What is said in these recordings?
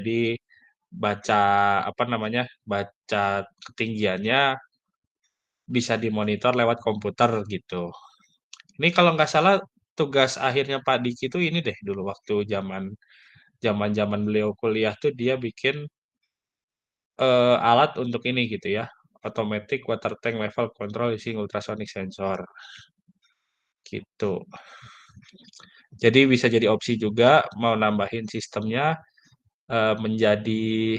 Jadi baca apa namanya, baca ketinggiannya bisa dimonitor lewat komputer gitu. Ini kalau nggak salah tugas akhirnya Pak Diki itu ini deh dulu waktu zaman beliau kuliah tuh dia bikin alat untuk ini gitu ya, automatic water tank level control using ultrasonic sensor gitu. Jadi bisa jadi opsi juga mau nambahin sistemnya menjadi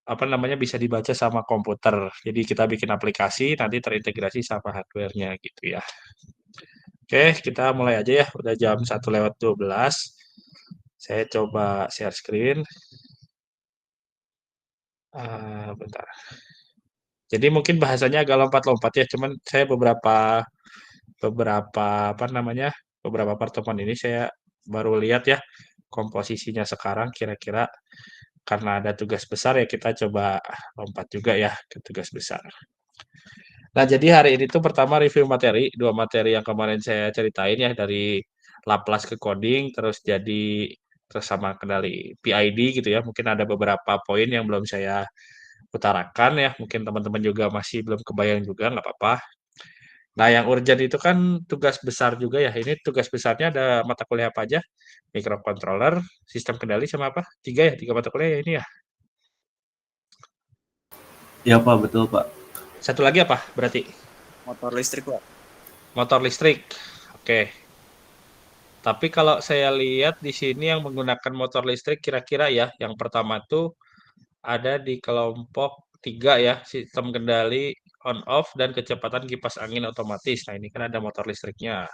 apa namanya bisa dibaca sama komputer. Jadi kita bikin aplikasi nanti terintegrasi sama hardware-nya gitu ya. Oke, kita mulai aja ya. Udah jam 1:12. Saya coba share screen. Bentar. Jadi mungkin bahasanya agak lompat-lompat ya, cuman saya beberapa beberapa apa namanya beberapa pertemuan ini saya baru lihat ya komposisinya sekarang kira-kira karena ada tugas besar ya kita coba lompat juga ya ke tugas besar. Nah, jadi hari ini tuh pertama review materi, dua materi yang kemarin saya ceritain ya dari Laplace ke coding, terus sama kendali PID gitu ya. Mungkin ada beberapa poin yang belum saya utarakan ya. Mungkin teman-teman juga masih belum kebayang juga, nggak apa-apa. Nah, yang urgent itu kan tugas besar juga ya. Ini tugas besarnya ada mata kuliah apa aja? Microcontroller, sistem kendali sama apa? Tiga ya, tiga mata kuliah ya ini ya. Ya Pak, betul Pak. Satu lagi apa berarti? Motor listrik, Pak. Motor listrik. Oke. Tapi kalau saya lihat di sini yang menggunakan motor listrik kira-kira ya, yang pertama tuh ada di kelompok 3 ya, sistem kendali on off dan kecepatan kipas angin otomatis. Nah, ini kan ada motor listriknya.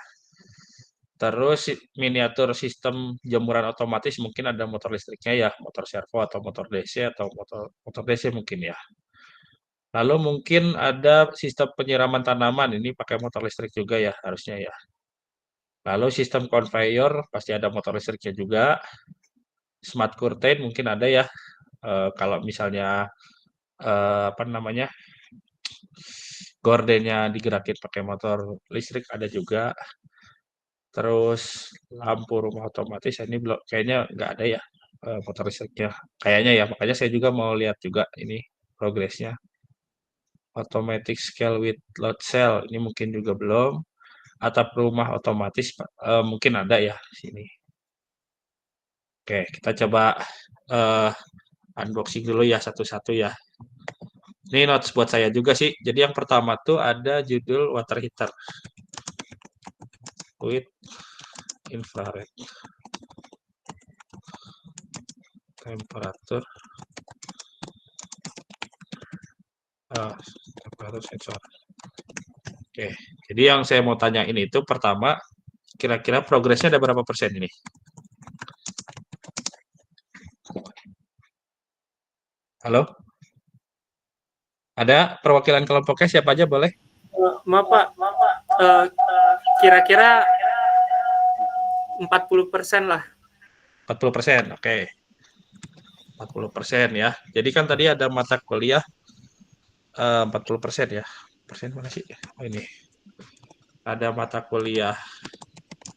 Terus miniatur sistem jemuran otomatis mungkin ada motor listriknya ya, motor servo atau motor DC atau motor DC mungkin ya. Lalu mungkin ada sistem penyiraman tanaman, ini pakai motor listrik juga ya harusnya ya. Lalu sistem conveyor pasti ada motor listriknya juga. Smart curtain mungkin ada ya. Kalau misalnya apa namanya gordennya digerakin pakai motor listrik ada juga. Terus lampu rumah otomatis ini belum kayaknya nggak ada ya motor listriknya. Kayaknya ya makanya saya juga mau lihat juga ini progresnya. Automatic scale with load cell ini mungkin juga belum. Atap rumah otomatis mungkin ada ya sini. Oke, kita coba uh, unboxing dulu ya satu-satu ya. Ini notes buat saya juga sih. Jadi yang pertama tuh ada judul water heater with infrared temperatur temperatur sensor. Oke, jadi yang saya mau tanyain itu pertama, kira-kira progresnya ada berapa persen ini? Halo? Ada perwakilan kelompoknya siapa aja boleh? Maaf Pak, kira-kira 40% lah. 40%, oke. 40% ya. Jadi kan tadi ada mata kuliah 40% ya. Persen mana sih? Oh ini. Ada mata kuliah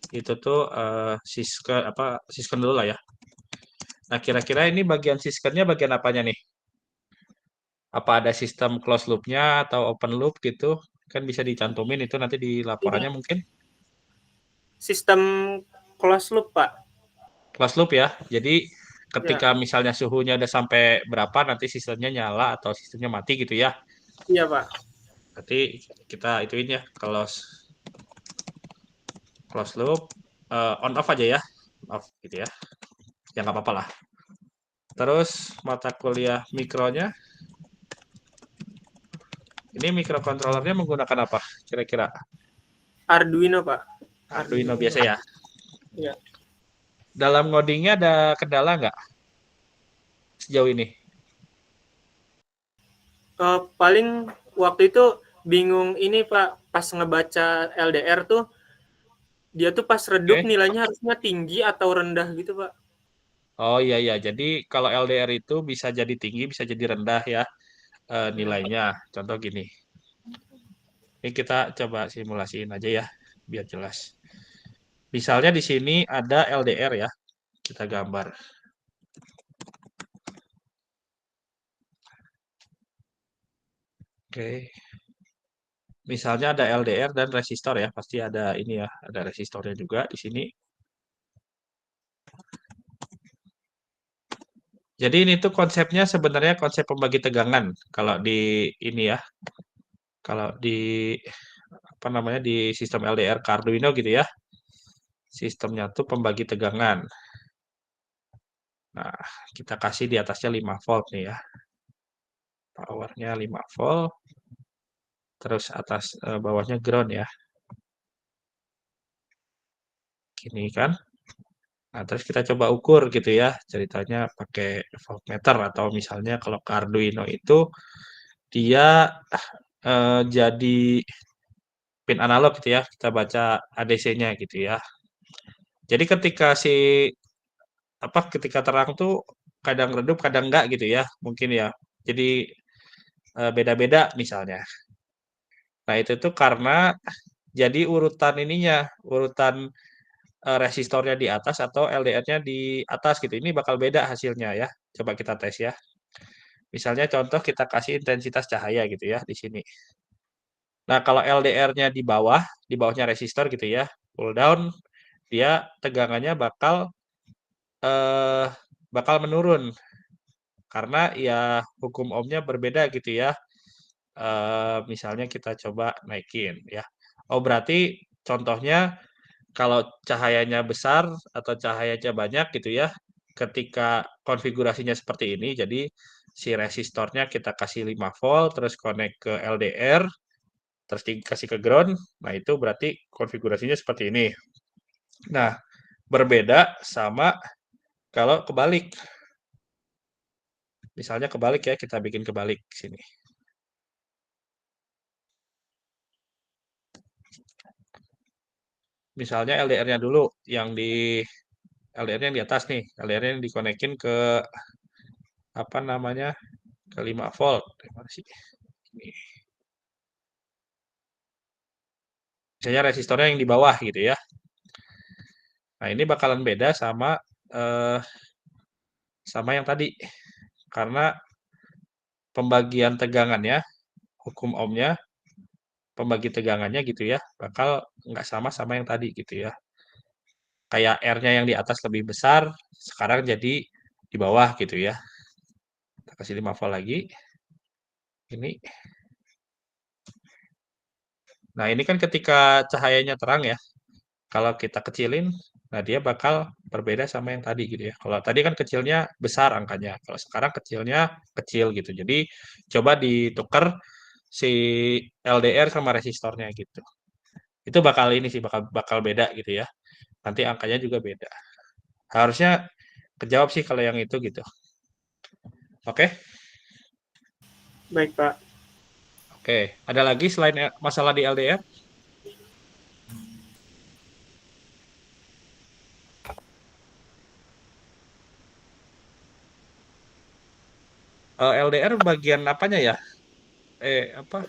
itu tuh sisken dulu lah ya. Nah, kira-kira ini bagian siskennya bagian apanya nih? Apa ada sistem closed loop-nya atau open loop gitu? Kan bisa dicantumin itu nanti di laporannya mungkin. Sistem closed loop, Pak. Closed loop ya. Jadi Ya, ketika misalnya suhunya udah sampai berapa nanti sistemnya nyala atau sistemnya mati gitu ya. iya Pak. Berarti kita ituin ya closed loop on off aja ya. Off gitu ya. Ya nggak apa-apa lah. Terus mata kuliah mikronya. Ini mikrokontrolernya menggunakan apa kira-kira? Arduino, Pak. Arduino biasa ya. Ya. Dalam ngodingnya ada kendala nggak sejauh ini? Paling waktu itu bingung ini Pak, pas ngebaca LDR tuh, dia tuh pas redup Oke. nilainya harusnya tinggi atau rendah gitu Pak. Oh iya iya. Jadi kalau LDR itu bisa jadi tinggi, bisa jadi rendah ya Ya, nilainya. Contoh gini. Ini kita coba simulasiin aja ya, biar jelas. Misalnya di sini ada LDR ya, kita gambar. Oke. Misalnya ada LDR dan resistor ya, pasti ada ini ya, ada resistornya juga di sini. Jadi ini tuh konsepnya sebenarnya konsep pembagi tegangan kalau di ini ya. Kalau di apa namanya di sistem LDR ke Arduino gitu ya. Sistemnya tuh pembagi tegangan. Nah, kita kasih di atasnya 5 volt nih ya. Powernya 5 volt. Terus bawahnya ground ya. Gini kan. Nah, terus kita coba ukur gitu ya. Ceritanya pakai voltmeter atau misalnya kalau ke Arduino itu dia jadi pin analog gitu ya. Kita baca ADC-nya gitu ya. Jadi ketika terang tuh kadang redup, kadang enggak gitu ya. Mungkin ya. Jadi beda-beda misalnya. Nah, itu tuh karena jadi urutan resistornya di atas atau LDR-nya di atas gitu. Ini bakal beda hasilnya ya. Coba kita tes ya. Misalnya contoh kita kasih intensitas cahaya gitu ya di sini. Nah, kalau LDR-nya di bawahnya resistor gitu ya, pull down, dia tegangannya eh, bakal menurun karena ya hukum ohmnya berbeda gitu ya. Misalnya kita coba naikin ya. Oh, berarti contohnya kalau cahayanya besar atau cahayanya banyak gitu ya, ketika konfigurasinya seperti ini, jadi si resistornya kita kasih 5 volt, terus connect ke LDR, terus dikasih ke ground, nah itu berarti konfigurasinya seperti ini. Nah, berbeda sama kalau kebalik. Misalnya kebalik ya, kita bikin kebalik sini. Misalnya LDR-nya dulu yang di LDR-nya yang di atas nih, LDR-nya yang dikonekin ke apa namanya? Ke 5 volt. Mana sih? Ini. Misalnya resistornya yang di bawah gitu ya. Nah, ini bakalan beda eh, sama yang tadi. Karena pembagian tegangannya, hukum ohmnya, pembagi tegangannya gitu ya, bakal nggak sama yang tadi gitu ya. Kayak R-nya yang di atas lebih besar, sekarang jadi di bawah gitu ya. Kita kasih 5 volt lagi. Ini. Nah, ini kan ketika cahayanya terang ya. Kalau kita kecilin, nah dia bakal berbeda sama yang tadi gitu ya. Kalau tadi kan kecilnya besar angkanya, kalau sekarang kecilnya kecil gitu. Jadi coba ditukar si LDR sama resistornya gitu. Itu bakal ini sih bakal beda gitu ya. Nanti angkanya juga beda. Harusnya kejawab sih kalau yang itu gitu. Oke? Baik, Pak. Oke. Ada lagi selain masalah di LDR? LDR bagian apanya ya? Apa?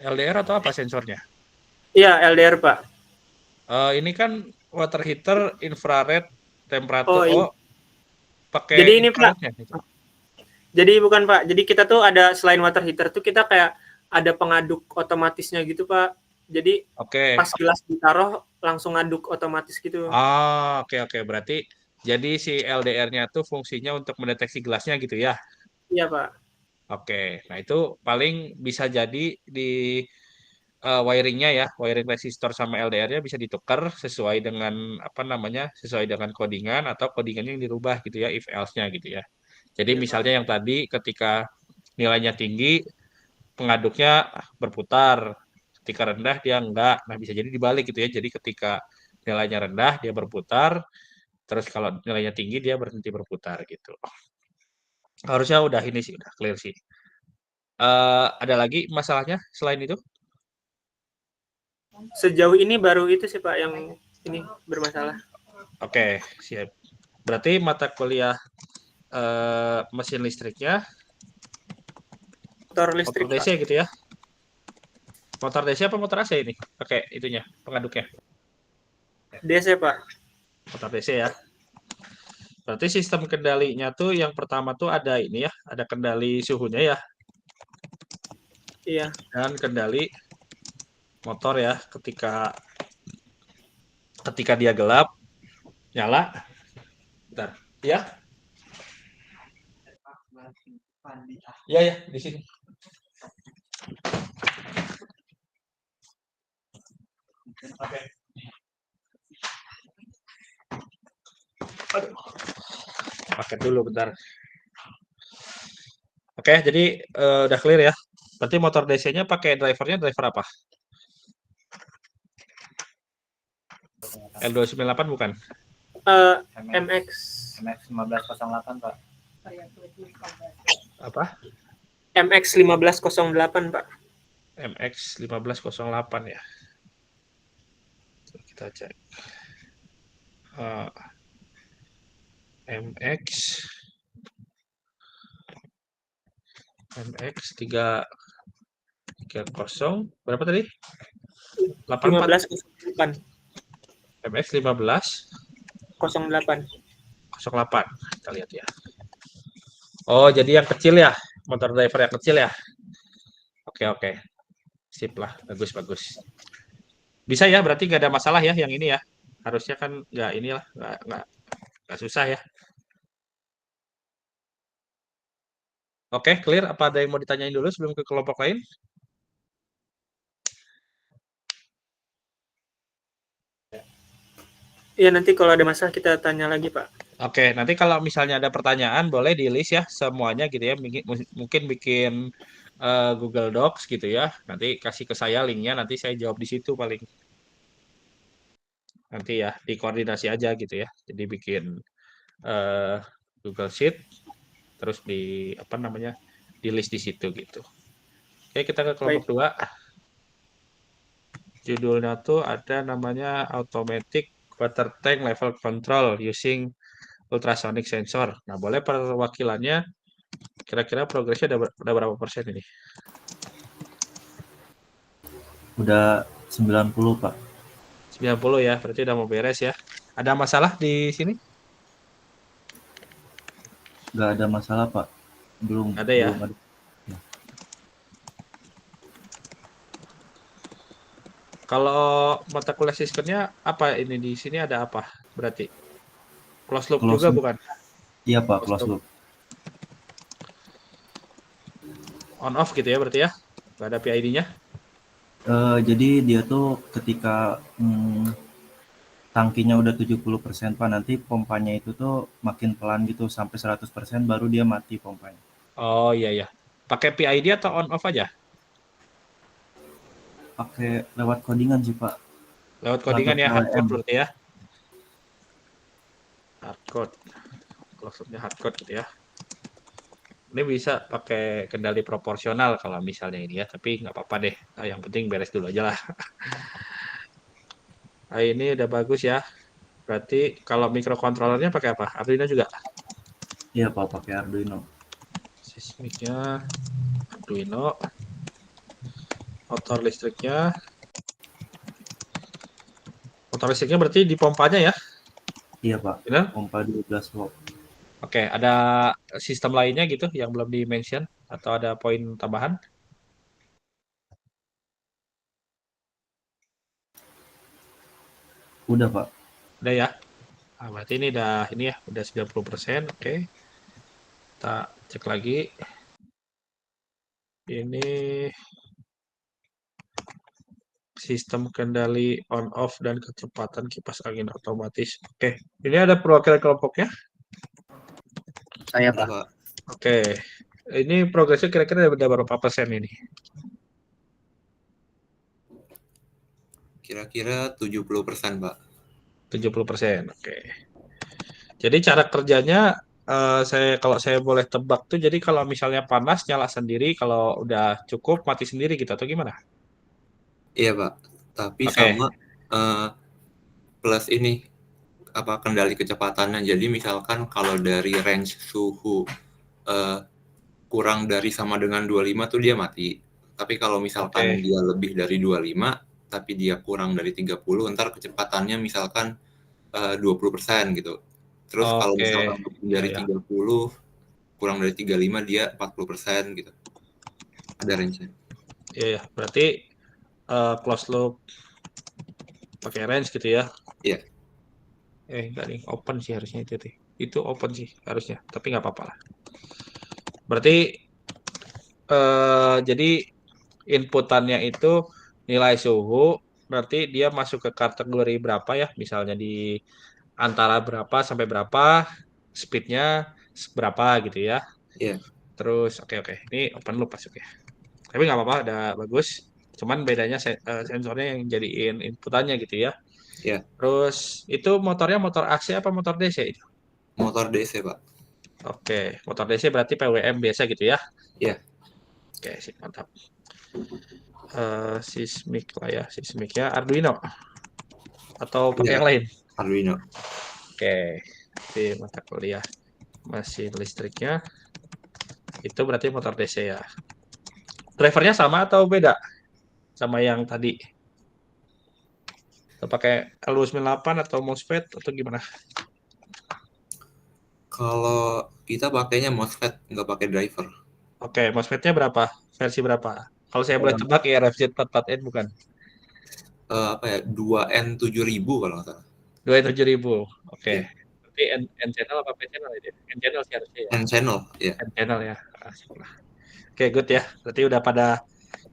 LDR atau apa sensornya? Iya, LDR, Pak. Ini kan water heater infrared temperatur. Oh, Oh, iya. pakai Jadi ini, Pak. infrarednya gitu. Jadi bukan, Pak. Jadi kita tuh ada selain water heater tuh kita kayak ada pengaduk otomatisnya gitu, Pak. Jadi Oke. pas gelas ditaruh langsung ngaduk otomatis gitu. Oke. Berarti jadi si LDR-nya tuh fungsinya untuk mendeteksi gelasnya gitu ya. Iya, Pak. Oke. Nah, itu paling bisa jadi di wiringnya ya, wiring resistor sama LDR-nya bisa ditukar sesuai dengan apa namanya, sesuai dengan codingan atau codingannya yang dirubah gitu ya, if else-nya gitu ya. Jadi Iya, Pak. misalnya yang tadi ketika nilainya tinggi, pengaduknya berputar. Ketika rendah dia enggak. Nah, bisa jadi dibalik gitu ya. Jadi ketika nilainya rendah dia berputar, terus kalau nilainya tinggi dia berhenti berputar gitu. Harusnya udah ini sih, udah clear sih. Ada lagi masalahnya selain itu? Sejauh ini baru itu sih, Pak, yang ini bermasalah. Oke, siap. Berarti mata kuliah mesin listriknya Motor motor listrik, Pak. DC gitu ya. Motor DC apa motor AC ini? Pakai itunya, pengaduknya. DC, Pak. Motor DC ya. Berarti sistem kendalinya tuh yang pertama tuh ada ini ya, ada kendali suhunya ya. Iya. Dan kendali motor ya, ketika dia gelap, nyala. Bentar. Ya? Iya ya, di sini. Oke. Aduh. Pakai dulu bentar. Oke, jadi udah clear ya. Berarti motor DC-nya pakai driver apa? L298 bukan? MX MX 1508 Pak. Apa? MX 1508 Pak. MX 1508 ya. Kita cek. MX 330 berapa tadi? 84 1508 MX 1508. 08. Kita lihat ya. Oh, jadi yang kecil ya, motor driver yang kecil ya. Oke. Sip lah, bagus. Bisa ya, berarti nggak ada masalah ya yang ini ya. Harusnya kan nggak inilah, nggak susah ya. Oke, clear. Apa ada yang mau ditanyain dulu sebelum ke kelompok lain? Iya, nanti kalau ada masalah kita tanya lagi, Pak. Oke, nanti kalau misalnya ada pertanyaan boleh di list ya semuanya gitu ya. Mungkin bikin Google Docs gitu ya. Nanti kasih ke saya linknya, nanti saya jawab di situ paling. Nanti ya dikoordinasi aja gitu ya. Jadi bikin Google Sheet, terus di list di situ gitu. Oke, kita ke kelompok 2. Judulnya tuh ada namanya Automatic Water Tank Level Control using Ultrasonic Sensor. Nah, boleh perwakilannya kira-kira progresnya udah berapa persen ini? Udah 90 Pak. 90 ya, berarti udah mau beres ya. Ada masalah di sini? Nggak ada masalah Pak. Belum Ada ya? belum ada. Kalau mata kuliah sistemnya apa ini di sini ada apa? Berarti close loop Close juga loop. bukan? Iya Pak, close loop. On off gitu ya berarti ya? Nggak ada PID-nya? Jadi dia tuh ketika tangkinya udah 70% Pak, nanti pompanya itu tuh makin pelan gitu sampai 100% baru dia mati pompanya. Oh iya. Pakai PID atau on off aja? Pakai lewat codingan sih Pak. Lewat codingan ya, hardcode berarti ya? Hardcode. Close loopnya hardcode gitu ya. Ini bisa pakai kendali proporsional kalau misalnya ini ya, tapi nggak apa-apa deh. Nah, yang penting beres dulu aja lah. Nah, ini udah bagus ya. Berarti kalau microcontrollernya pakai apa? Arduino juga? Iya Pak, pakai Arduino. Seismiknya Arduino. Motor listriknya berarti di pompanya ya? Iya Pak, Benar? pompa 12 volt. Oke, ada sistem lainnya gitu yang belum di-mention atau ada poin tambahan? Udah Pak. Udah ya? Nah, berarti ini udah 90%. Oke. Kita cek lagi. Ini sistem kendali on off dan kecepatan kipas angin otomatis. Oke, ini ada perwakilan kelompoknya. Saya Pak. Oke, ini progresnya kira-kira udah berapa persen ini? Kira-kira 70% Pak. 70%. Oke. Jadi cara kerjanya kalau saya boleh tebak tuh, jadi kalau misalnya panas nyala sendiri, kalau udah cukup mati sendiri gitu atau gimana? Iya Pak. Tapi Oke. sama plus ini kendali kecepatannya. Jadi misalkan kalau dari range suhu kurang dari sama dengan 25 tuh dia mati. Tapi kalau misalkan dia lebih dari 25 tapi dia kurang dari 30, ntar kecepatannya misalkan 20% gitu. Terus kalau misalkan lebih dari 30 kurang dari 35 dia 40% gitu. Ada range-nya. Iya ya, berarti close loop pakai range gitu ya. Iya. Enggak nih, open sih harusnya itu deh. Itu open sih harusnya, tapi nggak apa-apa lah. Berarti jadi inputannya itu nilai suhu, berarti dia masuk ke kategori berapa ya? Misalnya di antara berapa sampai berapa, speednya berapa gitu ya. Iya. Terus oke oke, ini open loop masuk ya. Tapi nggak apa-apa, udah bagus. Cuman bedanya sensornya yang jadiin inputannya gitu ya. Iya. Terus itu motornya motor AC apa motor DC itu? Motor DC, Pak. Oke, motor DC berarti PWM biasa gitu ya. Iya. Oke, sip, mantap. Sismic lah ya, sismicnya Arduino atau pakai Iya. yang lain? Arduino. Oke, di mata kuliah mesin listriknya itu berarti motor DC ya. Drivernya sama atau beda sama yang tadi? Atau pakai LU98 atau MOSFET atau gimana? Kalau kita pakainya MOSFET, nggak pakai driver. Oke, MOSFET-nya berapa? Versi berapa? Kalau saya boleh tebak ya RFZ 44N bukan? Apa ya? 2N7000 kalau nggak salah. 27.000. Oke. Iya. Berarti N channel apa P channel ini? N channel sih harusnya ya. N-channel, ya. N channel ya. Syukurlah. Oke, good ya. Berarti udah pada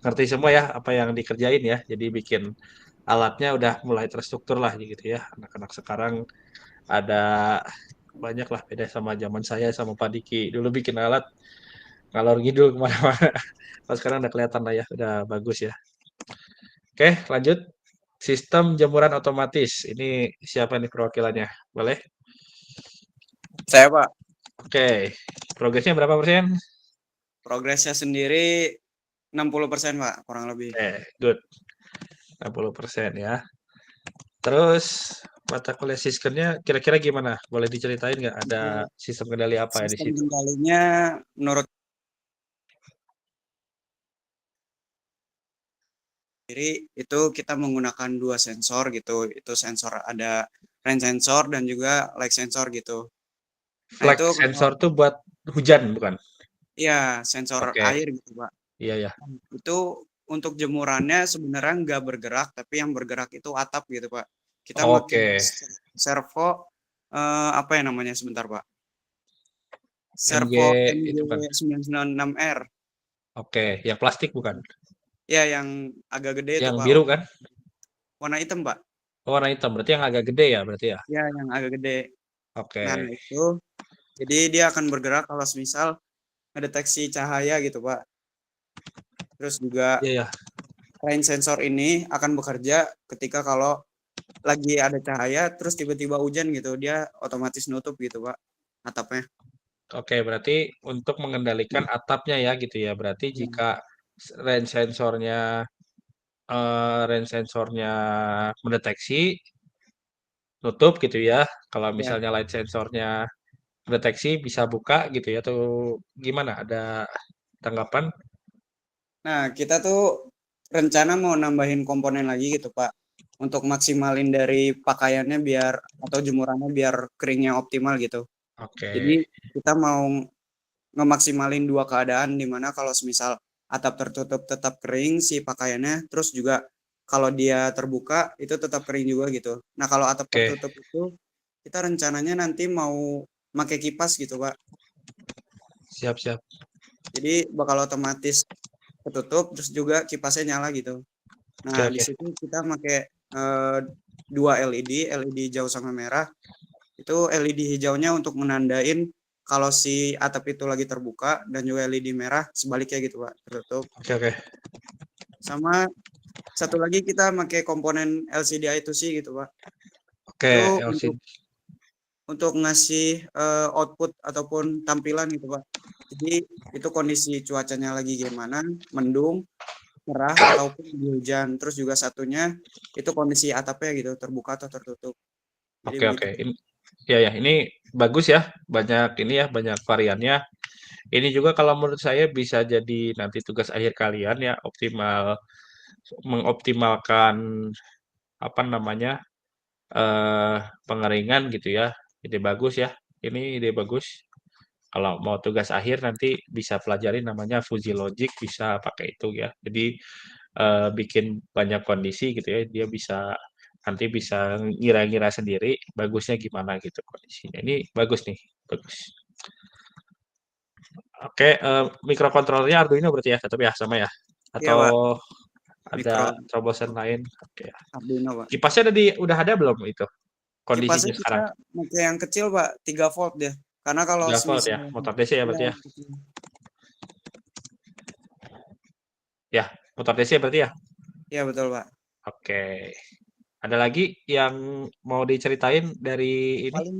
ngerti semua ya apa yang dikerjain ya. Jadi bikin alatnya udah mulai terstruktur lah gitu ya. Anak-anak sekarang ada banyak lah beda sama zaman saya sama Pak Diki. Dulu bikin alat ngalor ngidul kemana-mana. Pas sekarang udah kelihatan lah ya, udah bagus ya. Oke, lanjut. Sistem jemuran otomatis. Ini siapa nih perwakilannya? Boleh? Saya, Pak. Oke. Progresnya berapa persen? Progresnya sendiri 60%, Pak, kurang lebih. Good. 60% ya. Terus mata kuliah sistemnya kira-kira gimana? Boleh diceritain nggak ada sistem kendali apa ya di Sistem situ? kendalinya menurut sendiri itu kita menggunakan 2 sensor gitu. Itu sensor ada rain sensor dan juga light sensor gitu. Nah, Flag itu sensor tuh buat hujan bukan? iya, sensor Oke. air gitu, Pak. Iya ya. Itu untuk jemurannya sebenarnya nggak bergerak, tapi yang bergerak itu atap gitu, Pak. Kita Oke. pakai servo apa ya namanya sebentar, Pak? Servo itu kan. MG996R. Oke, yang plastik bukan? Ya, yang agak gede itu, Yang Pak. biru kan? Warna hitam, Pak. Oh, warna hitam. Berarti yang agak gede ya berarti ya? Ya, yang agak gede. Oke. Nah, itu jadi dia akan bergerak kalau semisal ngedeteksi cahaya gitu, Pak. Terus juga Iya ya. rain sensor ini akan bekerja ketika kalau lagi ada cahaya terus tiba-tiba hujan gitu, dia otomatis nutup gitu, Pak, atapnya. Oke, berarti untuk mengendalikan atapnya ya gitu ya. Berarti jika range sensornya mendeteksi nutup gitu ya. Kalau Ya. misalnya light sensornya mendeteksi bisa buka gitu ya atau gimana? Ada tanggapan? Nah, kita tuh rencana mau nambahin komponen lagi gitu, Pak. Untuk maksimalin dari pakaiannya biar atau jemurannya biar keringnya optimal gitu. Oke. Jadi kita mau ngemaksimalin 2 keadaan di mana kalau semisal atap tertutup tetap kering si pakaiannya, terus juga kalau dia terbuka itu tetap kering juga gitu. Nah, kalau atap Oke. tertutup itu kita rencananya nanti mau pakai kipas gitu, Pak. Siap-siap. Jadi bakal otomatis ketutup terus juga kipasnya nyala gitu. Nah, Oke, di oke. situ kita pakai 2 LED hijau sama merah. Itu LED hijaunya untuk menandain kalau si atap itu lagi terbuka dan juga LED merah sebaliknya gitu, Pak, tertutup. Oke, oke. Sama satu lagi kita pakai komponen LCD I2C gitu, Pak. Oke, Itu LCD. untuk ngasih output ataupun tampilan gitu, Pak. Jadi itu kondisi cuacanya lagi gimana, mendung, cerah ataupun hujan. Terus juga satunya itu kondisi atapnya gitu, terbuka atau tertutup. Jadi Oke, oke. Ya, ini bagus ya. Banyak ini ya, banyak variannya. Ini juga kalau menurut saya bisa jadi nanti tugas akhir kalian ya, mengoptimalkan apa namanya? Pengeringan gitu ya. Ide bagus ya. Ini ide bagus. Kalau mau tugas akhir nanti bisa pelajari namanya fuzzy logic, bisa pakai itu ya. Jadi bikin banyak kondisi gitu ya, dia nanti bisa ngira-ngira sendiri bagusnya gimana gitu kondisinya. Ini bagus nih, bagus. Oke, mikrokontrolernya Arduino berarti ya, tetap ya sama ya? Iya, Pak. Atau Mikro ada terobosan lain? Oke. Arduino, Pak. Kipasnya udah ada belum itu kondisinya Kipasnya kita sekarang? pakai yang kecil, Pak, 3 volt dia. Karena kalau 3 volt ya, semisal motor DC ya berarti ya? kecil. Ya, motor DC berarti ya? Iya, betul, Pak. Oke. Ada lagi yang mau diceritain dari ini? Paling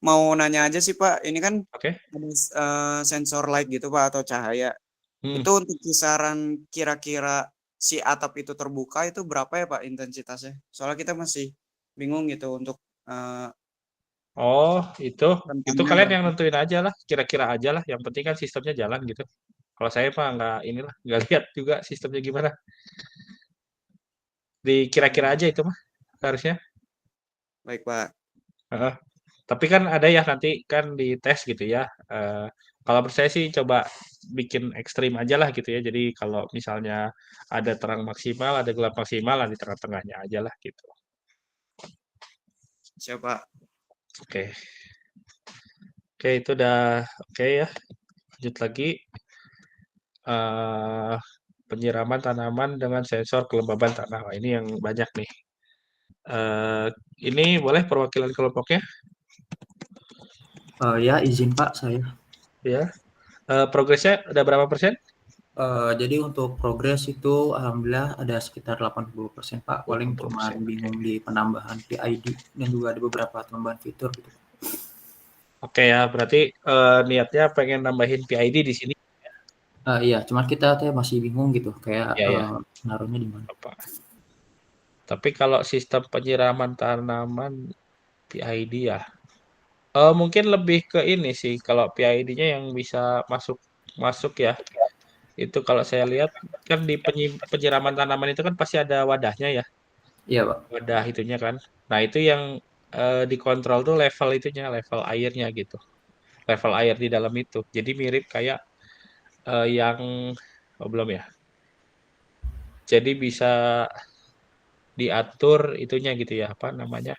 mau nanya aja sih, Pak. Ini kan Oke. ada sensor light gitu, Pak, atau cahaya. Itu untuk kisaran kira-kira si atap itu terbuka itu berapa ya, Pak, intensitasnya? Soalnya kita masih bingung gitu untuk Oh, itu rentannya kalian yang berapa. nentuin aja lah, kira-kira aja lah. Yang penting kan sistemnya jalan gitu. Kalau saya mah nggak lihat juga sistemnya gimana. Dikira-kira aja itu mah harusnya. Baik, Pak. Heeh. Tapi kan ada ya nanti kan di tes gitu ya. Kalau menurut saya sih coba bikin ekstrim aja lah gitu ya. Jadi kalau misalnya ada terang maksimal, ada gelap maksimal, di tengah-tengahnya aja lah gitu. Siapa? Oke. Oke, itu udah oke ya. Lanjut lagi. Penyiraman tanaman dengan sensor kelembaban tanah. Wah, ini yang banyak nih. Ini boleh perwakilan kelompoknya? Ya, izin Pak saya. Ya. Progresnya ada berapa persen? Jadi untuk progres itu alhamdulillah ada sekitar 80% Pak. Paling 80%, cuma bingung di penambahan PID dan juga ada beberapa tambahan fitur gitu. Oke ya, berarti niatnya pengen nambahin PID di sini. Iya, cuman kita tuh masih bingung gitu kayak Iya, ya. naruhnya di mana. Apa? Tapi kalau sistem penyiraman tanaman PID ya, mungkin lebih ke ini sih. Kalau PID-nya yang bisa masuk ya. Itu kalau saya lihat kan di penyiraman tanaman itu kan pasti ada wadahnya ya. Iya Pak. Wadah itunya kan. Nah, itu yang dikontrol tuh level itunya, level airnya gitu. Level air di dalam itu. Jadi mirip kayak yang belum ya. Jadi bisa diatur itunya gitu ya, apa namanya?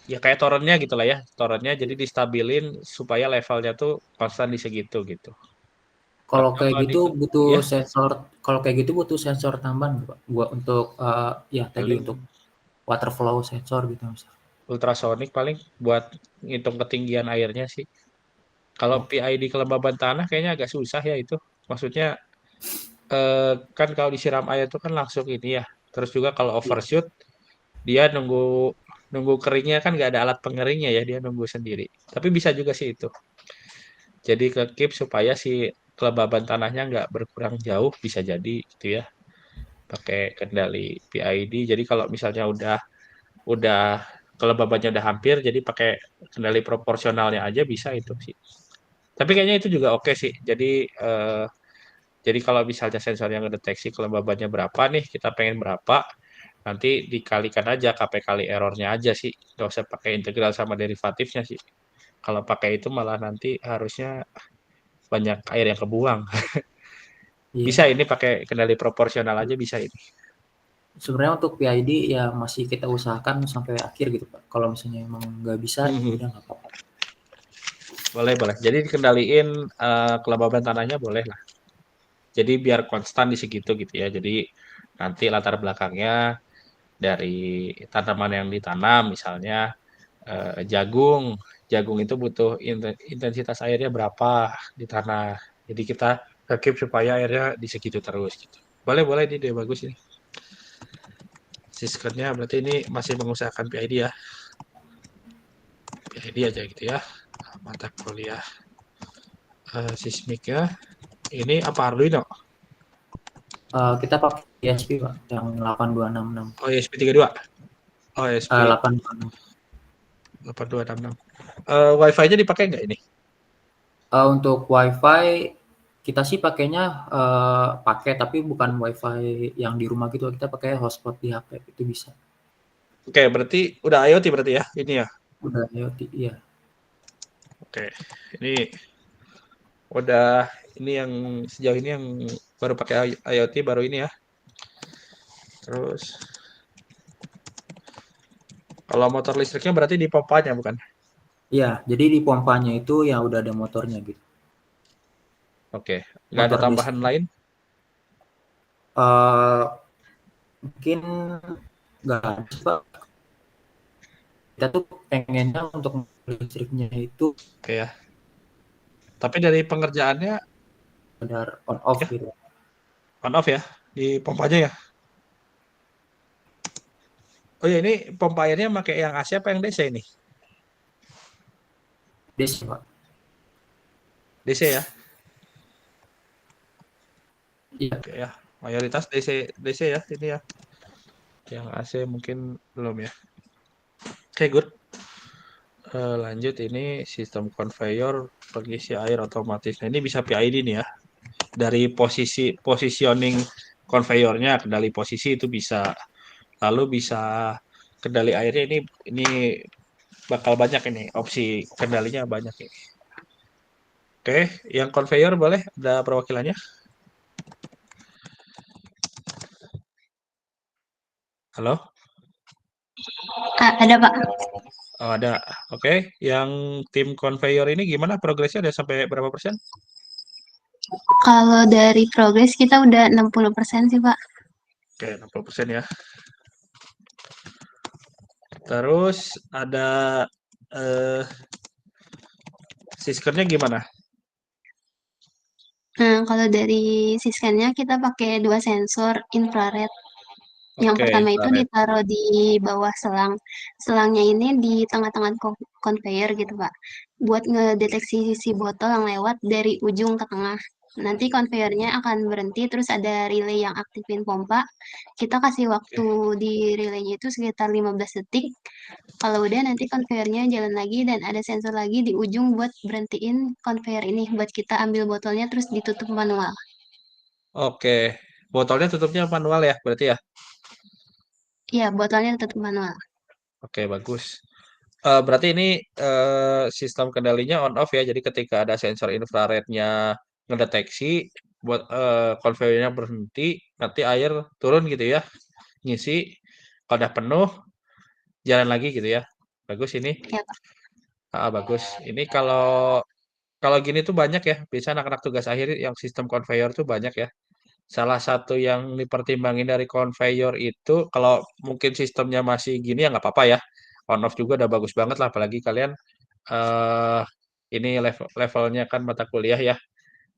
Ya kayak torrentnya gitu lah ya. Torrentnya jadi distabilin supaya levelnya tuh konstan di segitu gitu. Kalau Tapi kayak kalau gitu butuh ya, sensor. Kalau kayak gitu butuh sensor tambahan Pak. Buat untuk ya tadi paling untuk water flow sensor gitu misalnya. ultrasonik paling buat ngitung ketinggian airnya sih. Kalau PID kelembaban tanah kayaknya agak susah ya itu. Maksudnya kan kalau disiram air itu kan langsung ini ya. Terus juga kalau overshoot dia nunggu keringnya kan nggak ada alat pengeringnya ya, dia nunggu sendiri. Tapi bisa juga sih itu. Jadi ke keep supaya si kelembaban tanahnya nggak berkurang jauh bisa jadi gitu ya. Pakai kendali PID. Jadi kalau misalnya udah kelembabannya udah hampir, jadi pakai kendali proporsionalnya aja bisa itu sih. Tapi kayaknya itu juga oke sih. Jadi kalau misalnya sensor yang ngedeteksi kelembabannya berapa nih, kita pengen berapa, nanti dikalikan aja KP kali errornya aja sih. Nggak usah pakai integral sama derivatifnya sih. Kalau pakai itu malah nanti harusnya banyak air yang kebuang. Iya. Bisa ini pakai kendali proporsional aja bisa ini. Sebenarnya untuk PID ya masih kita usahakan sampai akhir gitu Pak. Kalau misalnya emang nggak bisa, udah nggak apa-apa. Boleh. Jadi dikendaliin kelembaban tanahnya boleh lah. Jadi biar konstan di segitu gitu ya. Jadi nanti latar belakangnya dari tanaman yang ditanam misalnya jagung. Jagung itu butuh intensitas airnya berapa di tanah. Jadi kita keep supaya airnya di segitu terus gitu. Boleh ini deh bagus ini. Siskernya berarti ini masih mengusahakan PID ya. PID aja gitu ya. Mata kuliah sismik ya. Ini apa Arduino? Kita pakai ESP Pak, yang 8266. Oh, ESP32. Oh, ESP 8266. 8266. Wi-Fi-nya dipakai nggak ini? Untuk WiFi kita sih pakainya pakai tapi bukan WiFi yang di rumah gitu. Kita pakai hotspot di HP itu bisa. Oke, berarti udah IoT berarti ya ini ya. Udah IoT, iya. Oke, ini udah ini yang sejauh ini yang baru pakai IoT baru ini ya. Terus kalau motor listriknya berarti di pompanya bukan? Iya, jadi di pompanya itu ya udah ada motornya gitu. Oke, nggak ada Motor tambahan lain? Mungkin nggak ada sih, Pak. Kita tuh pengennya untuk listriknya itu Oke ya. Tapi dari pengerjaannya benar on off ya gitu. on off ya di pompanya ya. Oh ya ini pompa airnya pakai yang AC apa yang DC ini? DC, Pak. DC ya. Iya. Oke ya. Mayoritas DC ya ini ya. Yang AC mungkin belum ya. Oke, good. Lanjut ini sistem conveyor pengisi air otomatis. Nah, ini bisa PID nih ya. Dari positioning conveyornya, kendali posisi itu bisa. Lalu bisa kendali airnya ini bakal banyak ini opsi kendalinya banyak ini. Oke, yang conveyor boleh ada perwakilannya? Halo? Ada Pak. Oh, ada. Oke, yang tim conveyor ini gimana progresnya ada sampai berapa persen? Kalau dari progres kita udah 60% sih Pak. Oke, 60% ya. Terus ada siskernya gimana? Nah, kalau dari siskennya kita pakai 2 sensor infrared. Yang Oke, pertama itu infrared. ditaruh di bawah selang. Selangnya ini di tengah-tengah conveyor gitu, Pak. Buat ngedeteksi si botol yang lewat dari ujung ke tengah. Nanti conveyornya akan berhenti, terus ada relay yang aktifin pompa. Kita kasih waktu di relaynya itu sekitar 15 detik. Kalau udah nanti conveyornya jalan lagi dan ada sensor lagi di ujung buat berhentiin conveyor ini. Buat kita ambil botolnya terus ditutup manual. Oke, botolnya tutupnya manual ya, berarti ya? Iya, botolnya tutup manual. Oke, bagus. Berarti ini sistem kendalinya on off ya. Jadi ketika ada sensor infrarednya ngedeteksi buat conveyornya berhenti, nanti air turun gitu ya, ngisi. Kalau udah penuh, jalan lagi gitu ya. Bagus ini. Ya, Pak. Bagus. Ini kalau gini tuh banyak ya. Biasa anak-anak tugas akhir yang sistem conveyor tuh banyak ya. Salah satu yang dipertimbangin dari conveyor itu kalau mungkin sistemnya masih gini ya nggak apa-apa ya. On off juga udah bagus banget lah apalagi kalian eh ini levelnya kan mata kuliah ya.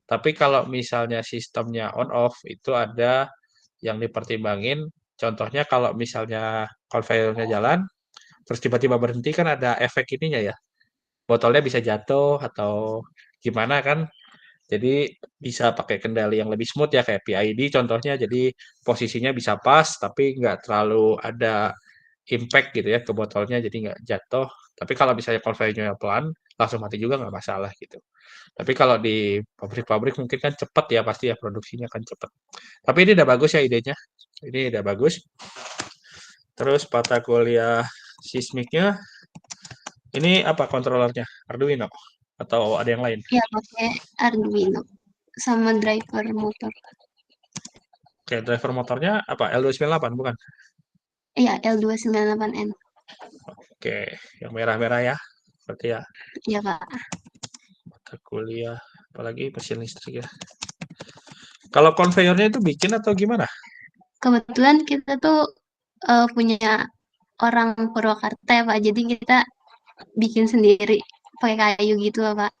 Tapi kalau misalnya sistemnya on off itu ada yang dipertimbangin. Contohnya kalau misalnya conveyornya jalan terus tiba-tiba berhenti kan ada efek ininya ya. Botolnya bisa jatuh atau gimana kan. Jadi bisa pakai kendali yang lebih smooth ya kayak PID contohnya. Jadi posisinya bisa pas tapi nggak terlalu ada impact gitu ya ke botolnya jadi nggak jatuh. Tapi kalau misalnya conveyornya pelan langsung mati juga nggak masalah gitu. Tapi kalau di pabrik-pabrik mungkin kan cepat ya pasti ya produksinya kan cepat. Tapi ini udah bagus ya idenya. Ini udah bagus. Terus mata kuliah sismiknya ini apa kontrolernya? Arduino atau ada yang lain? Ya, pakai Arduino sama driver motor. Oke, driver motornya apa? L298 bukan? Iya, L298N. Oke, yang merah-merah ya. Berarti ya Iya, Kak. mata kuliah apalagi mesin listrik ya. Kalau konveyornya itu bikin atau gimana? Kebetulan kita tuh punya orang Purwakarta ya, Pak. Jadi kita bikin sendiri pakai kayu gitu loh, Pak.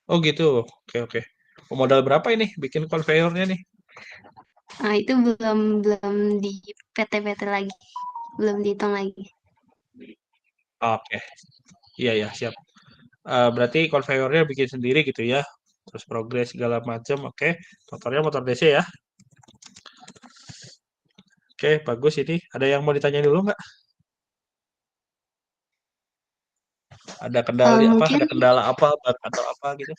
Oh gitu. Oke, oke. Modal berapa ini bikin konveyornya nih? Nah, itu belum di PT-PT lagi. Belum dihitung lagi. Oke. Iya ya, siap. Berarti konveyornya bikin sendiri gitu ya. Terus progres segala macam. Oke. Motornya motor DC ya. Oke, bagus ini. Ada yang mau ditanya dulu nggak? Ada kendali apa? Mungkin Ada kendala apa bug atau apa gitu?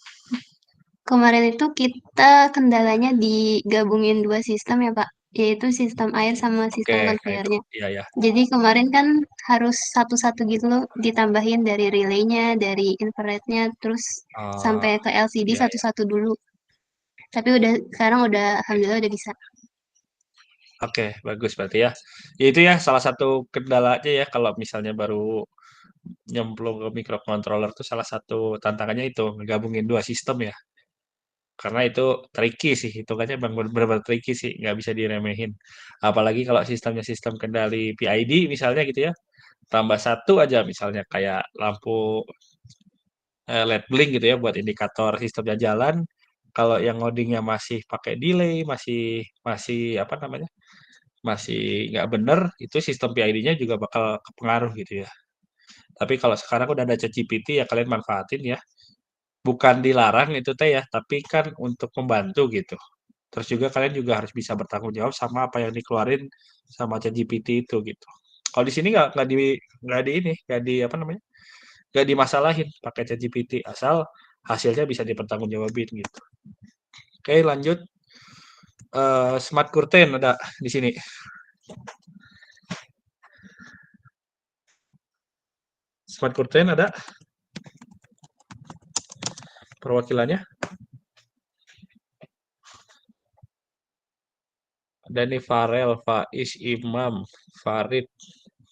kemarin itu kita kendalanya digabungin 2 sistem ya, Pak. yaitu sistem air sama sistem Oke, nah itu. conveyornya. Iya ya. Jadi kemarin kan harus satu-satu gitu loh, ditambahin dari relaynya, dari infrarednya, terus Oh, sampai ke LCD iya ya. satu-satu dulu. Tapi sekarang alhamdulillah udah bisa. Oke, bagus berarti ya. Ya itu ya salah satu kendalanya ya kalau misalnya baru nyemplung ke microcontroller tuh salah satu tantangannya itu ngegabungin dua sistem ya. Karena itu tricky sih, hitungannya memang benar-benar tricky sih, nggak bisa diremehin. Apalagi kalau sistemnya sistem kendali PID misalnya gitu ya, tambah satu aja misalnya kayak lampu LED blink gitu ya buat indikator sistemnya jalan. Kalau yang ngodingnya masih pakai delay, masih masih apa namanya, masih nggak bener, itu sistem PID-nya juga bakal kepengaruh gitu ya. Tapi kalau sekarang udah ada ChatGPT ya kalian manfaatin ya. Bukan dilarang itu teh ya, tapi kan untuk membantu gitu. Terus juga kalian juga harus bisa bertanggung jawab sama apa yang dikeluarin sama ChatGPT itu gitu. Kalau di sini nggak di apa namanya, nggak dimasalahin pakai ChatGPT asal hasilnya bisa dipertanggungjawabin gitu. Oke lanjut. Smart curtain ada di sini. Smart curtain ada perwakilannya. Ada nih Farel, Faiz, Imam, Farid,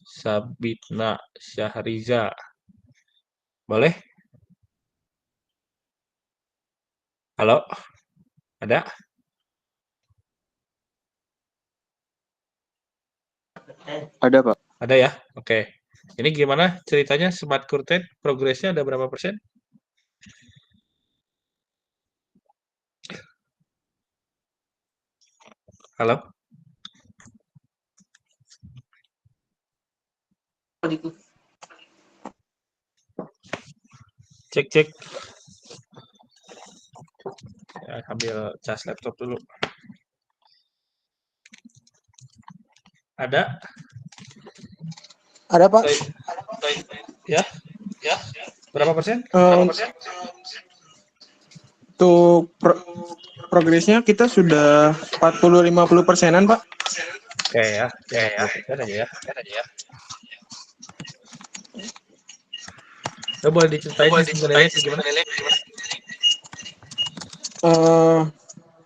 Sabitna, Syahriza. Boleh? Halo? Ada? Ada, Pak. Ada ya? Oke. Ini gimana ceritanya smart curtain? Progresnya ada berapa persen? Halo? Cek, cek. Ya, ambil cas laptop dulu. Ada? Ada, Pak. Ya? Ya? Berapa persen? Untuk progresnya kita sudah 40-50%-an, Pak. Oke ya. Oke ya. Aja ya. Boleh diceritain sebenarnya gimana?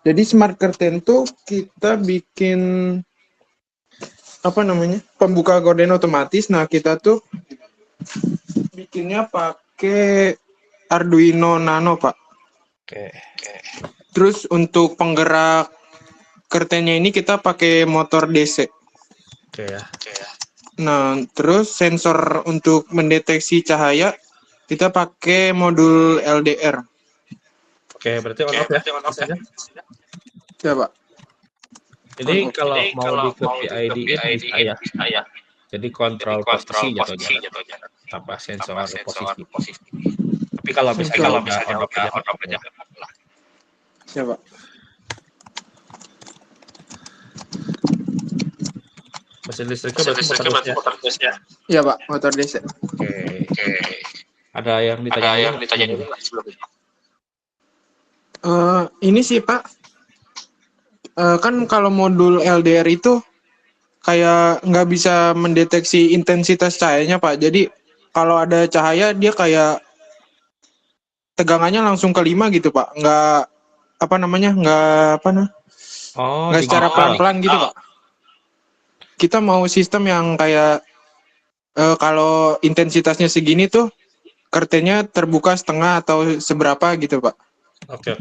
Jadi smart curtain tuh kita bikin apa namanya, pembuka gorden otomatis. Nah, kita tuh bikinnya pakai Arduino Nano, Pak. Oke. Terus untuk penggerak curtainnya ini kita pakai motor DC. Oke ya. Nah, terus sensor untuk mendeteksi cahaya kita pakai modul LDR. Oke, berarti on off ya. Ya, Pak. Ini kalau mau di PID bisa ya. Jadi kontrol posisi jatuhnya tanpa sensor posisi. Tapi kalau misalnya on off aja. Ya, Pak. Mesin listriknya berarti motor DC ya? Iya, Pak, motor DC. Oke. Ada yang ditanyain sebelumnya? Ini sih, Pak. Kan kalau modul LDR itu kayak nggak bisa mendeteksi intensitas cahayanya, Pak. Jadi kalau ada cahaya dia kayak tegangannya langsung ke 5 gitu, Pak. Nggak secara pelan-pelan gitu, Pak. Kita mau sistem yang kayak kalau intensitasnya segini tuh curtainnya terbuka setengah atau seberapa gitu, Pak. Oke.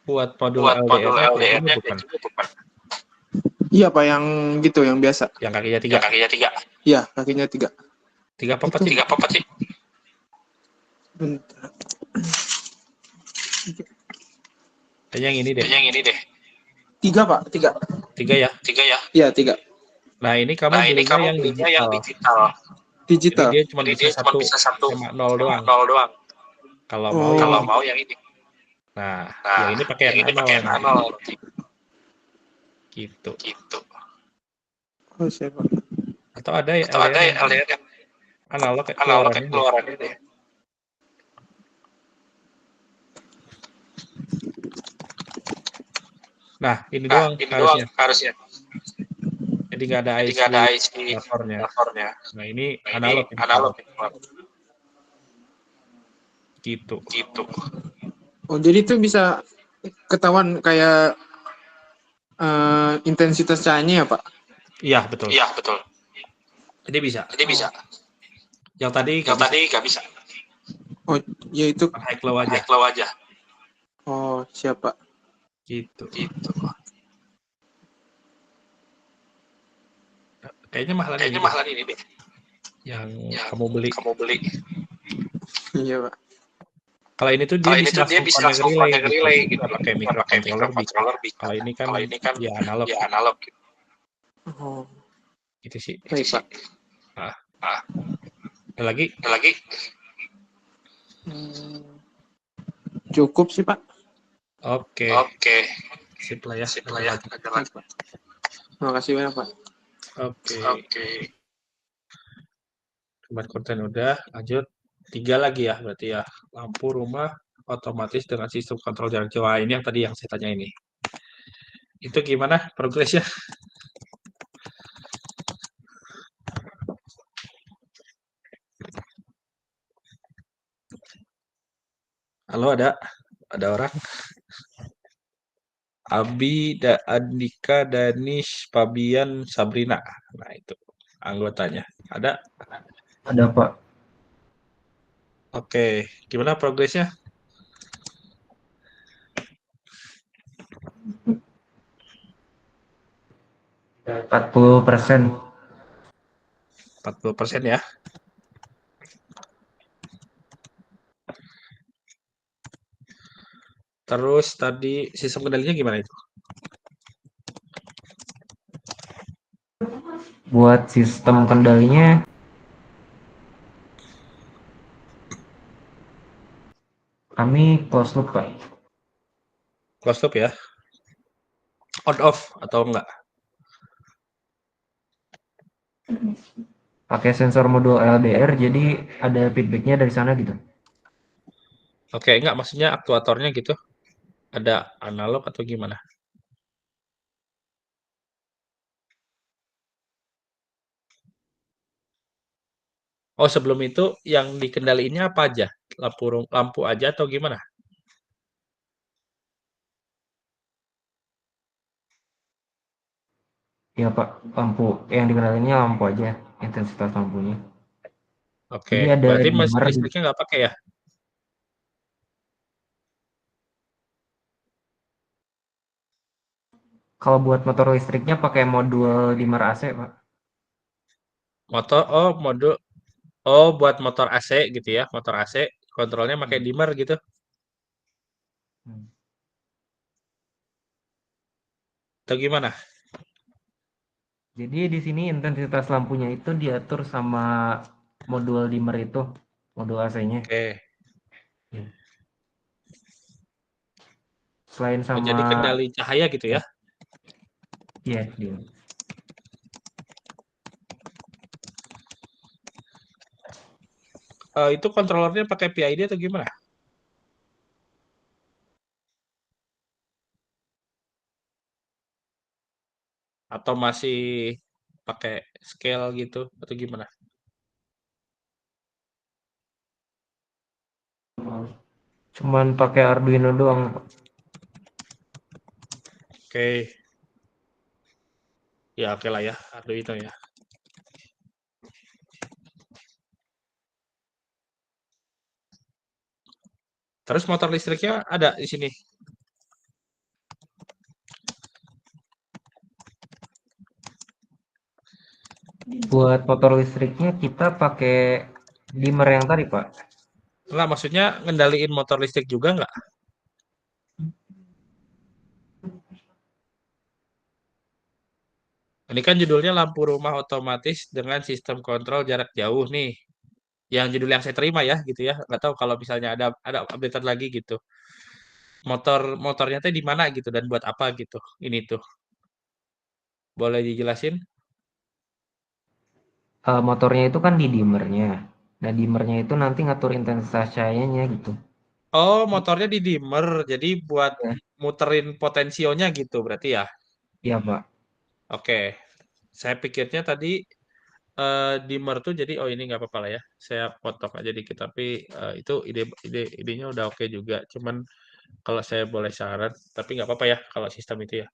Buat modul LDR-nya bukan? Iya, Pak, yang gitu, yang biasa. Yang kakinya 3? Iya, kakinya 3. 3 apa sih? Bentar. Kayaknya yang ini deh. 3, Pak, 3. 3 ya? Iya, 3. Nah, ini kamu belinya yang digital. Digital. Jadi dia cuma bisa 1 sama 0 doang. Kalau mau yang ini. Nah, yang ini pakai yang analog. Gitu. Oh, siapa? Atau ada LDR? analog Analog keluarannya deh. deh. Nah, ini Nah, doang ini doang harusnya. harusnya. Jadi nggak ada Jadi IC nggak ada IC motornya. motornya. Nah, ini Nah, ini analog ini, analog ini, Pak. gitu. Gitu. Oh, jadi itu bisa ketahuan kayak intensitas cahayanya ya, Pak? Iya, betul. Iya, betul. Jadi bisa. Jadi bisa. Yang tadi Yang nggak bisa. tadi nggak bisa. Oh, ya itu. High glow aja. High glow aja. Oh, siap, Pak. Gitu. Gitu. Kayaknya mahalan Kayaknya ini deh, mahalan ini deh. yang Yang kamu beli. kamu beli. Iya, Pak. Kalau ini tuh dia Kalau ini bisa tuh dia langsung bisa connect langsung relay connect gitu. relay gitu. Nggak pakai Nggak pakai microcontroller bisa. microcontroller bisa. Kalau ini kan ya analog. ya analog Ya analog. Oh, gitu sih. baik, Pak. Nah, Ah, ada lagi? ada lagi? Cukup sih, Pak. Oke. Oke. Sip lah ya. Sip lah ya. Ada lagi. Ada lagi. Terima kasih banyak, Pak. Oke. Oke. Smart konten udah, lanjut. 3 lagi ya, berarti ya. Lampu rumah otomatis dengan sistem kontrol jarak jauh. Ini yang tadi yang saya tanya ini. Itu gimana progresnya? Halo, ada orang? Abi, Andika, Danish, Fabian, Sabrina. Nah, itu anggotanya. Ada? Ada, Pak. Oke, gimana progresnya? Ya, 40%. 40% ya. Terus tadi sistem kendalinya gimana itu? Buat sistem kendalinya kami close loop, Pak. Close loop ya? On off atau enggak? Pakai sensor modul LDR, jadi ada feedbacknya dari sana gitu. Oke, enggak maksudnya aktuatornya gitu. Ada analog atau gimana? Oh, sebelum itu yang dikendaliinnya apa aja? Lampu aja atau gimana? Ya, Pak, lampu yang dikendalinya lampu aja, intensitas lampunya. Oke, Jadi ada berarti dimmer di listriknya nggak pakai ya? kalau buat motor listriknya pakai modul dimmer AC, Pak. Buat motor AC gitu ya, motor AC kontrolnya pakai dimmer gitu. Atau gimana? Jadi di sini intensitas lampunya itu diatur sama modul dimmer itu, modul AC-nya. Oke. Selain Oh, sama jadi kendali cahaya gitu ya? Iya, dia. Itu kontrolernya pakai PID atau gimana? Atau masih pakai scale gitu atau gimana? Cuman pakai Arduino doang, Pak. Oke. Ya oke lah ya, Arduino ya. Terus motor listriknya ada di sini. Buat motor listriknya kita pakai dimmer yang tadi, Pak. Enggak, maksudnya ngendaliin motor listrik juga nggak? Ini kan judulnya lampu rumah otomatis dengan sistem kontrol jarak jauh nih. Yang judul yang saya terima ya gitu ya. Nggak tahu kalau misalnya ada update lagi gitu. Motornya teh di mana gitu dan buat apa gitu. Ini tuh. Boleh dijelasin? motornya itu kan di dimmernya. Nah, dimmernya itu nanti ngatur intensitas cahayanya gitu. Oh, motornya di dimmer, jadi buat Ya, muterin potensionya gitu berarti ya? iya Pak. Oke, saya pikirnya tadi dimmer tuh jadi oh ini nggak apa-apa lah ya, saya potong aja dikit tapi itu idenya udah oke juga. Cuman kalau saya boleh saran, tapi nggak apa-apa ya kalau sistem itu ya.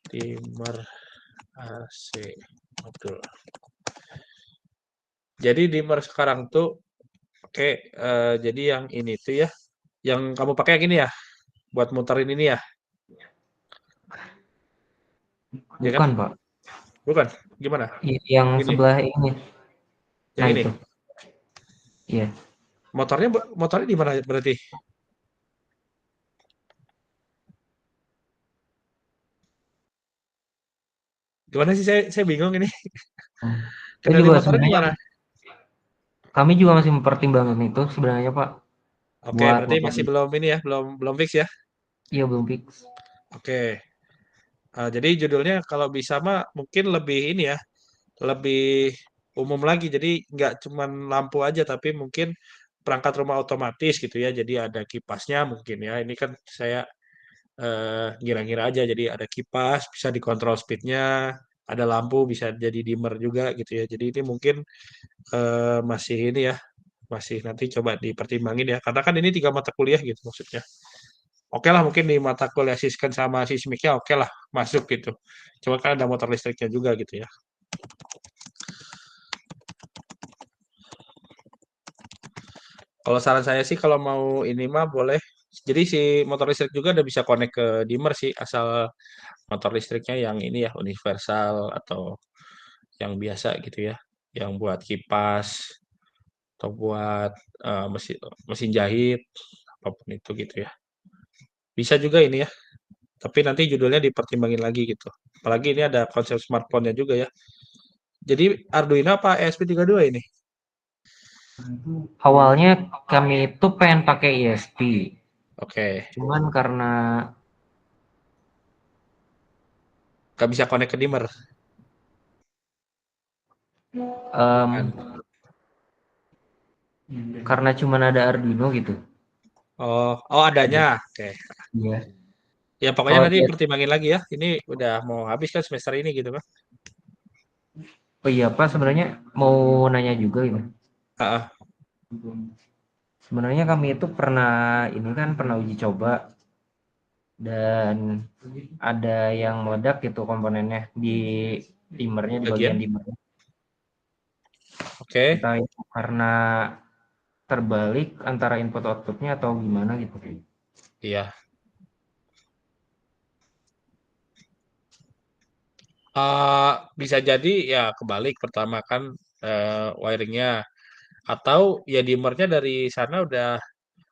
Dimmer AC, betul. Jadi dimmer sekarang tuh oke, jadi yang ini tuh ya, yang kamu pakai yang ini ya, buat muterin ini ya, ya kan? Bukan Pak. Bukan? Gimana? Yang Ini, sebelah ini. yang Nah ini. itu. Iya. Motornya di mana berarti? Gimana sih saya bingung ini. Hmm. Saya Kendali juga motornya di sebenarnya mana? kami juga masih mempertimbangkan itu sebenarnya Pak. Oke, Buat berarti motor masih belum ini ya, belum belum fix ya. iya belum fix. Oke. Jadi judulnya kalau bisa mah mungkin lebih ini ya, lebih umum lagi. Jadi nggak cuman lampu aja, tapi mungkin perangkat rumah otomatis gitu ya. Jadi ada kipasnya mungkin ya. Ini kan saya ngira-ngira aja. Jadi ada kipas, bisa dikontrol speednya, ada lampu, bisa jadi dimmer juga gitu ya. Jadi ini mungkin masih ini ya, masih nanti coba dipertimbangin ya. Karena kan ini 3 mata kuliah gitu maksudnya. Oke lah mungkin di mata kuliah Sisken sama Sismiknya oke lah masuk gitu. Cuma kan ada motor listriknya juga gitu ya. Kalau saran saya sih kalau mau ini mah boleh. Jadi si motor listrik juga udah bisa connect ke dimmer sih asal motor listriknya yang ini ya universal atau yang biasa gitu ya. Yang buat kipas atau buat mesin mesin jahit apapun itu gitu ya. Bisa juga ini ya. Tapi nanti judulnya dipertimbangin lagi gitu. Apalagi ini ada konsep smartphone-nya juga ya. Jadi Arduino apa ESP32 ini? Awalnya kami itu pengen pakai ESP. Oke, Cuman karena nggak bisa connect ke dimmer em, kan? karena cuman ada Arduino gitu. Oh adanya. Oke. Iya. Ya pokoknya Kalau nanti ESP, pertimbangin lagi ya. Ini udah mau habis kan semester ini gitu kan? oh iya Pak sebenarnya mau nanya juga gitu. Ah, Sebenarnya kami itu pernah ini kan pernah uji coba dan ada yang meledak gitu komponennya di dimmernya di bagian bagian. dimmernya. Oke. Entah itu karena terbalik antara input outputnya atau gimana gitu. Iya. Bisa jadi ya kebalik pertama kan wiringnya atau ya dimmernya dari sana udah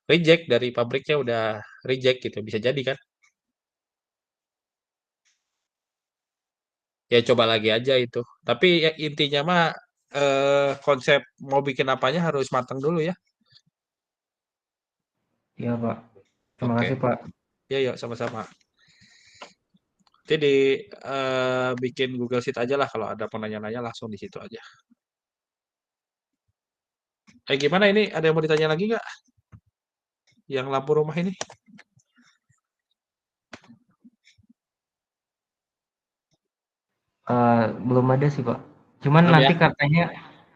reject dari pabriknya udah reject gitu bisa jadi kan? Ya coba lagi aja itu. Tapi ya intinya mah konsep mau bikin apanya harus matang dulu ya. Iya Pak. Terima Oke. kasih Pak. Ya yuk sama-sama. Jadi bikin Google Sheet aja lah kalau ada penanya-nanya langsung di situ aja. Gimana ini? Ada yang mau ditanya lagi nggak? Yang lampu rumah ini? Belum ada sih Pak. Cuman Belum ya? nanti katanya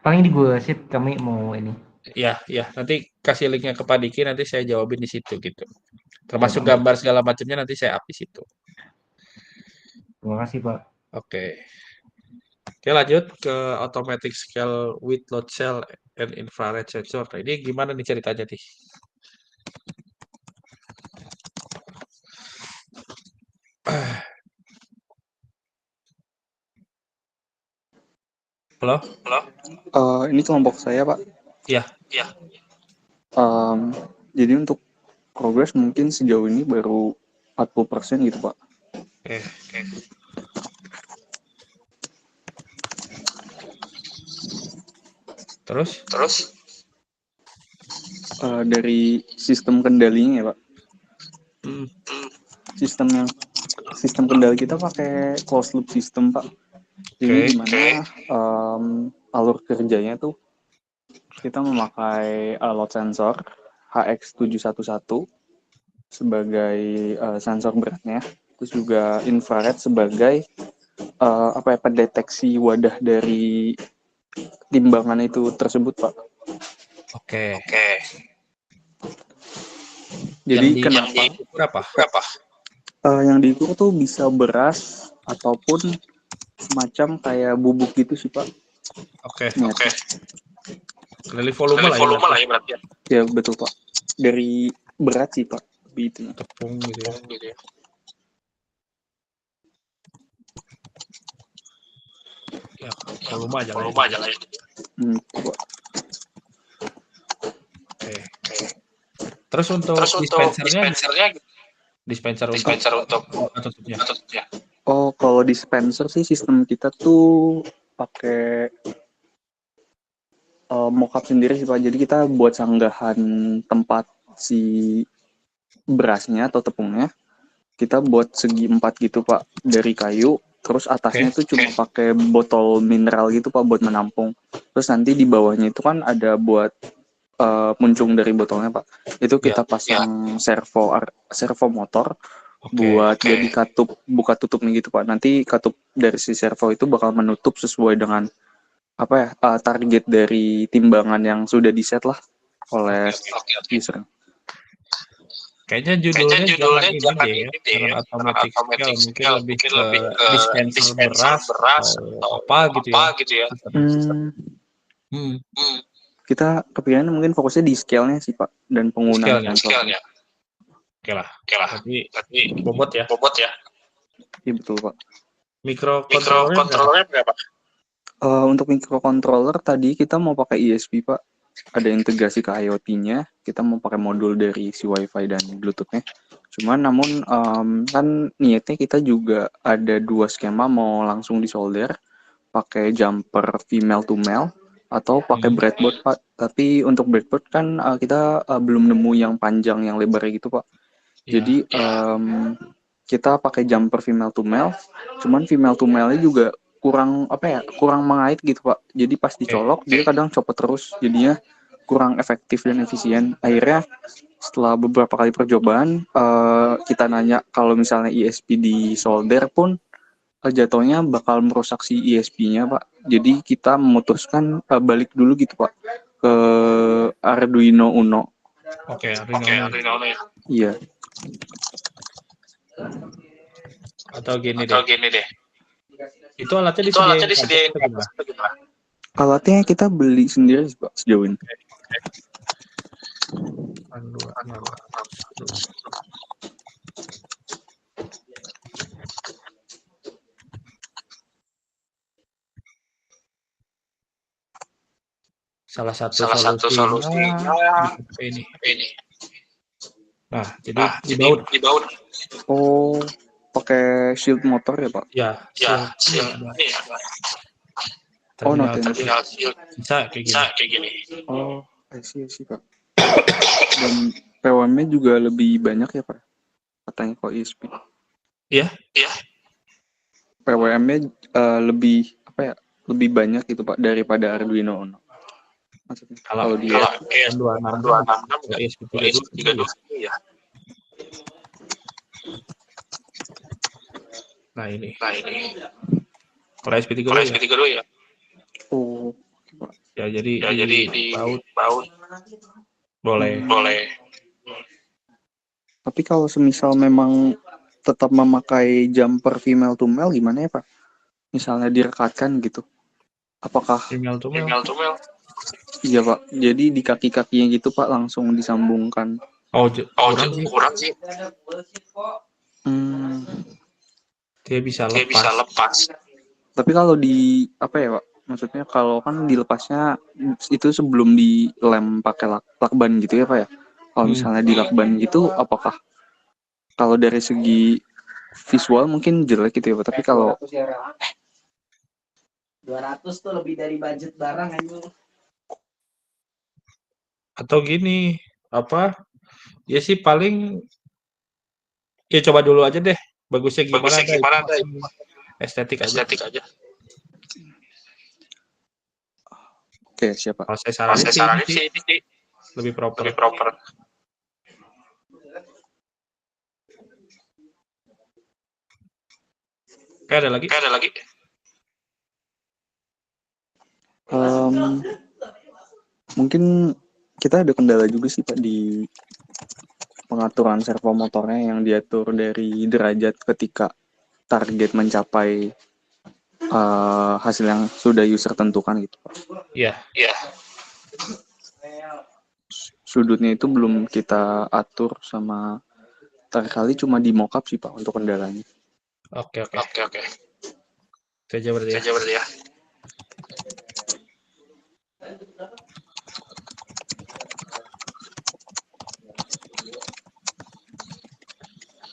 paling di Google Sheet kami mau ini. Ya, ya. Nanti kasih linknya ke Pak Diki, nanti saya jawabin di situ gitu. Ya Termasuk Pak. gambar segala macamnya nanti saya up di situ. Terima kasih Pak. Oke. Oke, lanjut ke automatic scale with load cell and infrared sensor. Nah, ini gimana nih ceritanya nih? Halo? Ini kelompok saya, Pak. Iya. Em, jadi untuk progres mungkin sejauh ini baru 40% gitu, Pak. Oke. Terus? Dari sistem kendalinya ya, Pak. Sistem kendali kita pakai closed loop system, Pak. Jadi gimana alur kerjanya tuh kita memakai load sensor HX711 sebagai sensor beratnya, terus juga infrared sebagai pendeteksi wadah dari timbangan itu tersebut, Pak. Oke. Jadi yang diukur apa? yang diukur tuh bisa beras ataupun semacam kayak bubuk gitu sih, Pak. Oke. Niatnya. Dari volume lah ya berarti. Ya betul, Pak. Dari berat sih, Pak. Itu Tepung gitu ya. Ya, volume aja lah ya. Pak. Oke. Terus untuk dispenser untuk tutupnya. Oh, kalau dispenser sih sistem kita tuh pakai mockup sendiri sih, Pak. Jadi kita buat sanggahan tempat si berasnya atau tepungnya. Kita buat segi 4 gitu, Pak, dari kayu. Terus atasnya tuh cuma pakai botol mineral gitu, Pak, buat menampung. Terus nanti di bawahnya itu kan ada buat muncung dari botolnya, Pak. Itu kita pasang servo motor buat jadi katup buka tutupnya gitu, Pak. Nanti katup dari si servo itu bakal menutup sesuai dengan target dari timbangan yang sudah di-set lah oleh user. Kayaknya judulnya jangan ini deh ya, automatic scale, mungkin lebih ke dispenser beras atau apa gitu ya. Kita kepikirannya mungkin fokusnya di scale-nya sih, Pak, dan penggunaan scale-nya. Oke lah. Tapi bobot ya. Iya betul, Pak. Mikrokontrollernya berapa? Untuk microcontroller tadi kita mau pakai ESP, Pak. Ada integrasi ke IoT-nya. Kita mau pakai modul dari si Wi-Fi dan Bluetooth-nya. Namun kan niatnya kita juga ada 2 skema mau langsung disolder pakai jumper female to male atau pakai breadboard, Pak. Tapi untuk breadboard kan kita belum nemu yang panjang yang lebar gitu, Pak. Jadi kita pakai jumper female to male. Cuman female to male-nya juga kurang mengait gitu, Pak. Jadi pas dicolok dia kadang copot terus. Jadinya kurang efektif dan efisien. Akhirnya setelah beberapa kali percobaan kita nanya kalau misalnya ESP di solder pun jatuhnya bakal merusak si ESP-nya, Pak. Jadi kita memutuskan balik dulu gitu, Pak, ke Arduino Uno. Oke, Arduino ya. Iya. Atau gini deh. Itu alatnya disediain gimana? Alatnya kita beli sendiri, Pak, sejauh ini. Salah satu solusinya ini. Nah, jadi dibaut. Oh, pakai shield motor ya, Pak? Ya. Terminal shield bisa kayak gini. Oh, I see, Pak. Dan PWM-nya juga lebih banyak ya, Pak? Katanya kok ESP. Iya. PWM-nya lebih banyak gitu, Pak, daripada Arduino Uno. Maksudnya kalau dia 266 ESP32 ya. Nah ini. Kalau ESP32 ya. Oh. Ya jadi di baut. Boleh. Tapi kalau semisal memang tetap memakai jumper female to male gimana ya, Pak? Misalnya direkatkan gitu. Apakah female to male? Iya, Pak. Jadi di kaki-kakinya gitu, Pak, langsung disambungkan. Kurang sih. Dia bisa lepas. Tapi kalau di Pak? Maksudnya kalau kan dilepasnya itu sebelum dilem pakai lakban gitu ya, Pak ya? Kalau misalnya di lakban gitu, apakah kalau dari segi visual mungkin jelek gitu ya, Pak? Tapi kalau 200 tuh lebih dari budget barang anjing. Atau gini, ya sih paling ya coba dulu aja deh. Bagusnya gimana deh. Estetik aja. Oke, siapa? Kalau saya saranin sih ini sih lebih proper. Oke, ada lagi? Mungkin kita ada kendala juga sih Pak di pengaturan servo motornya yang diatur dari derajat ketika target mencapai hasil yang sudah user tentukan gitu Pak. Iya. Sudutnya itu belum kita atur sama terkali cuma di mockup sih Pak untuk kendalanya. Oke. Saja berarti ya.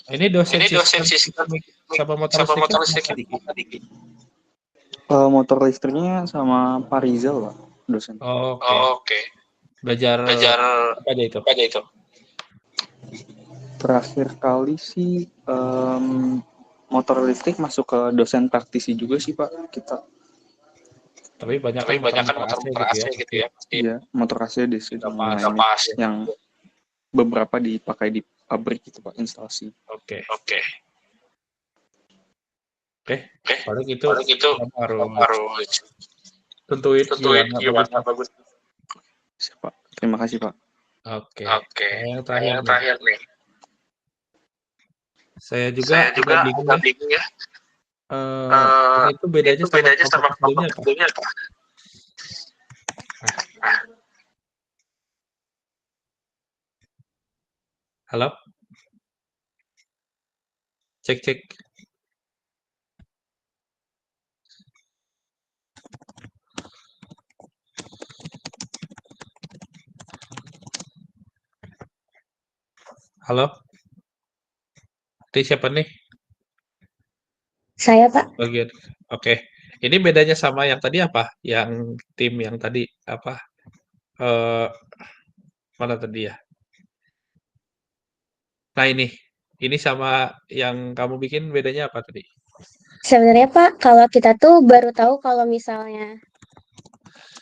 Ini dosen sistem sama motor listrik. Motor listriknya sama Pak Rizal Pak, dosen. Oke. Belajar apa aja itu? Terakhir kali sih motor listrik masuk ke dosen praktisi juga sih Pak kita. Tapi banyak kan motor AC gitu ya. Iya, motor AC DC dan Lepas. lainnya yang beberapa dipakai di pabrik gitu Pak, instalasi. Oke. Paling itu harus tentuin gimana bagus. Siapa? Terima kasih Pak. Oke. Yang terakhir nih. Saya juga bingung ya. Ini tuh bedanya sama kelompok sebelumnya apa? Halo? Cek. Halo? Ini siapa nih? Saya, Pak. Bagian. Oke. Ini bedanya sama yang tadi apa? Yang tim yang tadi apa? Mana tadi ya? Nah ini sama yang kamu bikin bedanya apa tadi? Sebenarnya, Pak, kalau kita tuh baru tahu kalau misalnya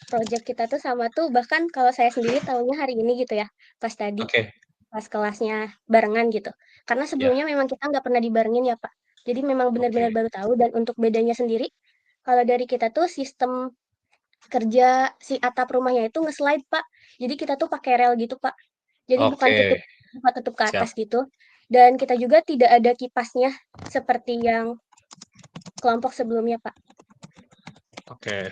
project kita tuh sama tuh, bahkan kalau saya sendiri tahunya hari ini gitu ya, pas tadi, Oke. pas kelasnya barengan gitu. Karena sebelumnya memang kita nggak pernah dibarengin ya, Pak. Jadi memang benar-benar baru tahu, dan untuk bedanya sendiri, kalau dari kita tuh sistem kerja si atap rumahnya itu nge-slide, Pak. Jadi kita tuh pakai rel gitu, Pak. Jadi bukan tutup ke atas gitu. Dan kita juga tidak ada kipasnya seperti yang kelompok sebelumnya, Pak. Oke.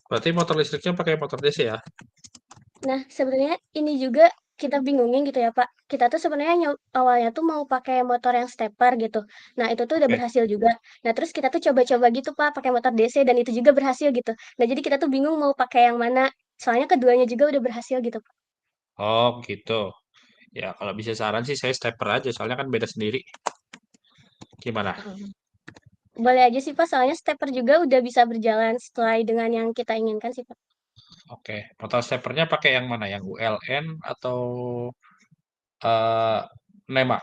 Berarti motor listriknya pakai motor DC ya? Nah, sebenarnya ini juga kita bingungin gitu ya, Pak. Kita tuh sebenarnya awalnya tuh mau pakai motor yang stepper gitu. Nah, itu tuh udah berhasil juga. Nah, terus kita tuh coba-coba gitu, Pak, pakai motor DC, dan itu juga berhasil gitu. Nah, jadi kita tuh bingung mau pakai yang mana. Soalnya keduanya juga udah berhasil gitu, Pak. Oh, gitu. Ya, kalau bisa saran sih saya stepper aja, soalnya kan beda sendiri. Gimana? Boleh aja sih, Pak, soalnya stepper juga udah bisa berjalan sesuai dengan yang kita inginkan sih, Pak. Oke, motor steppernya pakai yang mana? Yang ULN atau NEMA?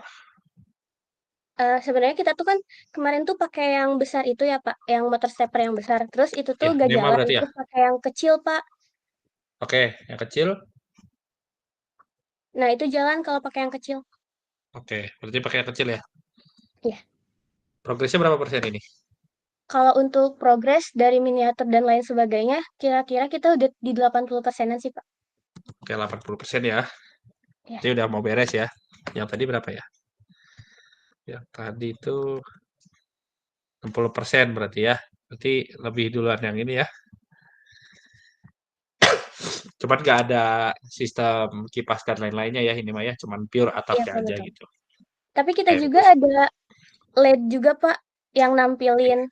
Sebenarnya kita tuh kan kemarin tuh pakai yang besar itu ya, Pak, yang motor stepper yang besar. Terus itu tuh gak NEMA jalan, berarti ya? terus pakai yang kecil, Pak. Oke, yang kecil? Nah, itu jalan kalau pakai yang kecil. Oke, berarti pakai yang kecil ya? Iya. Progresnya berapa persen ini? Kalau untuk progres dari miniatur dan lain sebagainya, kira-kira kita udah di 80%-an sih, Pak. Oke, 80% ya. Iya. Jadi udah mau beres ya. Yang tadi berapa ya? Yang tadi itu 60% berarti ya. Berarti lebih duluan yang ini ya. Cuman nggak ada sistem kipas dan lain-lainnya ya ini mah ya. Cuman pure atapnya Iya, aja betul. gitu. Tapi kita juga ada LED juga, Pak, yang nampilin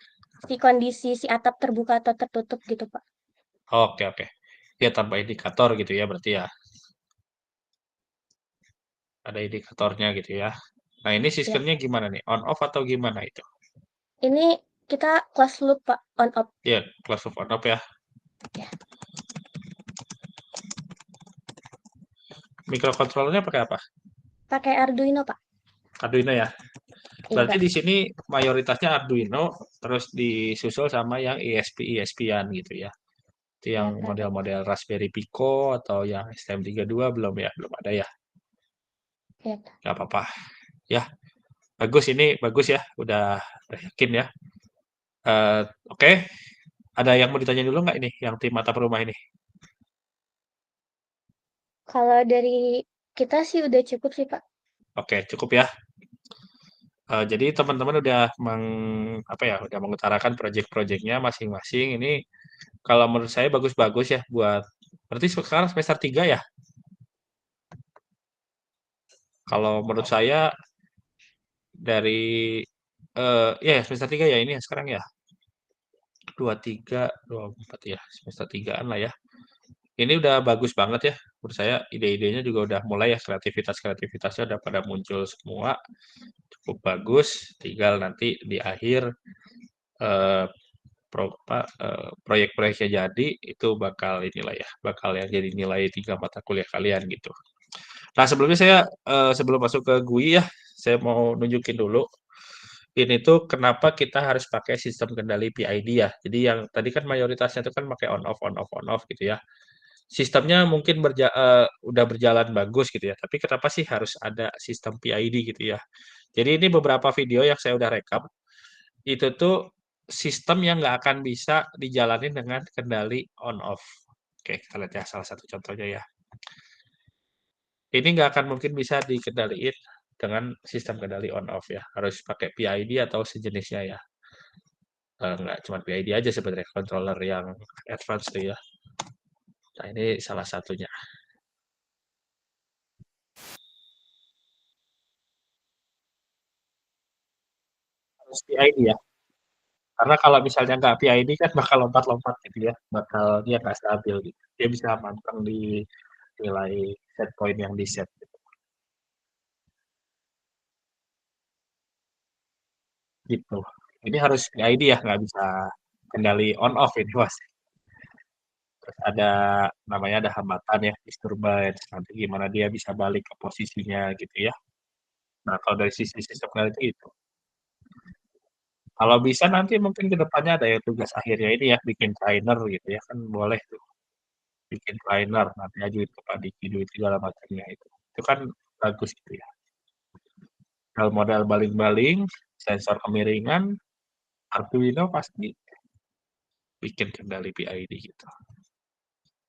si kondisi si atap terbuka atau tertutup gitu, Pak. Oke. Ya tanpa indikator gitu ya berarti ya. Ada indikatornya gitu ya. Nah ini sistemnya gimana nih? On off atau gimana itu? Ini kita close loop, Pak, on off. Iya, close loop on off ya. Ya. Microcontrollernya pakai apa? Pakai Arduino, Pak. Arduino ya? Iya, Berarti Pak. di sini mayoritasnya Arduino, terus disusul sama yang ISP-an gitu ya. Itu Iya, yang Kak. model-model Raspberry Pico atau yang STM32 belum ya? Belum ada ya? Iya, Kak. Nggak apa-apa. Ya, bagus ini, bagus ya. Udah yakin ya. Oke, ada yang mau ditanya dulu nggak ini, yang tim atap rumah ini? Kalau dari kita sih udah cukup sih, Pak. Oke, cukup ya. Jadi teman-teman udah udah mengutarakan proyek-proyeknya masing-masing. Ini kalau menurut saya bagus-bagus ya buat, berarti sekarang semester 3 ya? Kalau menurut saya dari, ya semester 3 ya ini ya sekarang ya? 23, 24 ya, semester 3-an lah ya. Ini udah bagus banget ya, menurut saya ide-idenya juga udah mulai ya, kreativitasnya udah pada muncul semua, cukup bagus, tinggal nanti di akhir, eee, proyek-proyeknya jadi, itu bakal inilah ya, bakal yang jadi nilai 3 mata kuliah kalian gitu. Nah sebelumnya saya, sebelum masuk ke GUI ya, saya mau nunjukin dulu, ini tuh kenapa kita harus pakai sistem kendali PID ya. Jadi yang tadi kan mayoritasnya itu kan pakai on off gitu ya. Sistemnya mungkin udah berjalan bagus gitu ya, tapi kenapa sih harus ada sistem PID gitu ya. Jadi ini beberapa video yang saya udah rekam, itu tuh sistem yang nggak akan bisa dijalanin dengan kendali on off. Oke, kita lihat ya salah satu contohnya ya. Ini nggak akan mungkin bisa dikendaliin dengan sistem kendali on off ya, harus pakai PID atau sejenisnya ya. Nggak cuma PID aja sebenarnya, controller yang advance tuh ya. Nah ini salah satunya. Harus PID ya. Karena kalau misalnya nggak PID kan bakal lompat-lompat gitu ya, bakal dia nggak stabil gitu. Dia bisa manteng di nilai set point yang di-set gitu. Gitu. Ini harus PID ya, nggak bisa kendali on off ini Mas. Terus ada namanya ada hambatan ya, disturbance, nanti gimana dia bisa balik ke posisinya gitu ya. Nah, kalau dari sisi sistem kendali itu. Kalau bisa nanti mungkin ke depannya ada ya tugas akhirnya ini ya, bikin trainer gitu ya, kan boleh tuh. Bikin trainer, nanti ajuin ke Pak Diki duit segala macamnya itu. Itu kan bagus gitu ya. Kalau modal baling-baling, sensor kemiringan, Arduino pasti bikin kendali PID gitu.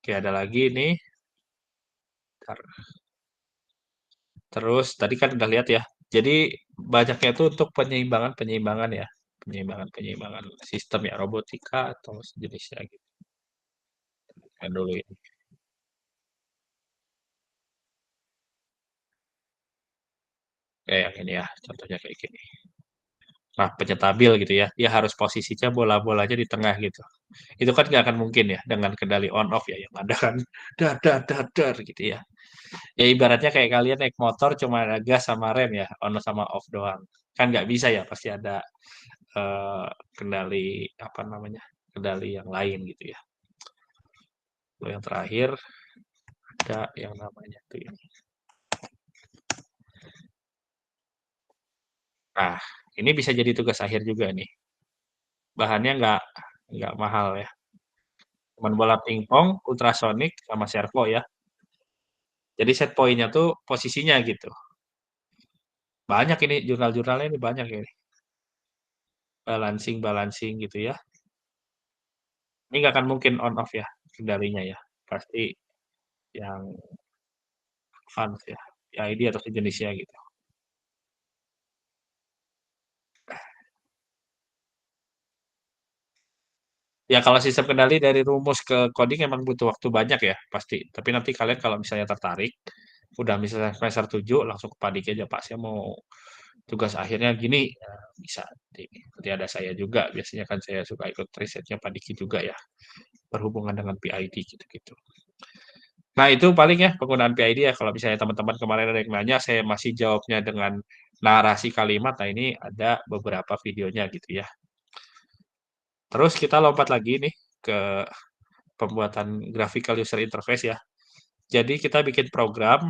Oke, ada lagi nih. Bentar. Terus tadi kan udah lihat ya. Jadi banyaknya itu untuk penyimbangan ya. Penyimbangan sistem ya, robotika atau sejenisnya gitu. Kan dulu ini. Kayak yang ini ya, contohnya kayak gini. Nah, penyetabil gitu ya, dia harus posisinya bola-bolanya di tengah gitu. Itu kan nggak akan mungkin ya dengan kendali on off ya, yang ada kan dar dar dar dar gitu ya. Ya ibaratnya kayak kalian naik motor cuma ada gas sama rem ya, on sama off doang. Kan nggak bisa ya, pasti ada eh, kendali apa namanya? Kendali yang lain gitu ya. Lalu yang terakhir ada yang namanya tuh ini. Nah, ini bisa jadi tugas akhir juga nih. Bahannya nggak mahal ya. Cuman bola pingpong, ultrasonic, sama servo ya. Jadi set poinnya tuh posisinya gitu. Banyak ini jurnal-jurnalnya ini banyak ini. Balancing gitu ya. Ini nggak akan mungkin on off ya kendalinya ya. Pasti yang advance ya. ID atau sejenisnya gitu. Ya kalau sistem kendali dari rumus ke coding emang butuh waktu banyak ya pasti. Tapi nanti kalian kalau misalnya tertarik, udah misalnya semester 7 langsung ke Padik aja Pak. Saya mau tugas akhirnya gini, ya, bisa. Nanti ada saya juga. Biasanya kan saya suka ikut risetnya Pak Diki juga ya. Berhubungan dengan PID gitu-gitu. Nah itu paling ya penggunaan PID ya. Kalau misalnya teman-teman kemarin ada yang nanya, saya masih jawabnya dengan narasi kalimat. Nah ini ada beberapa videonya gitu ya. Terus kita lompat lagi nih ke pembuatan graphical user interface ya. Jadi kita bikin program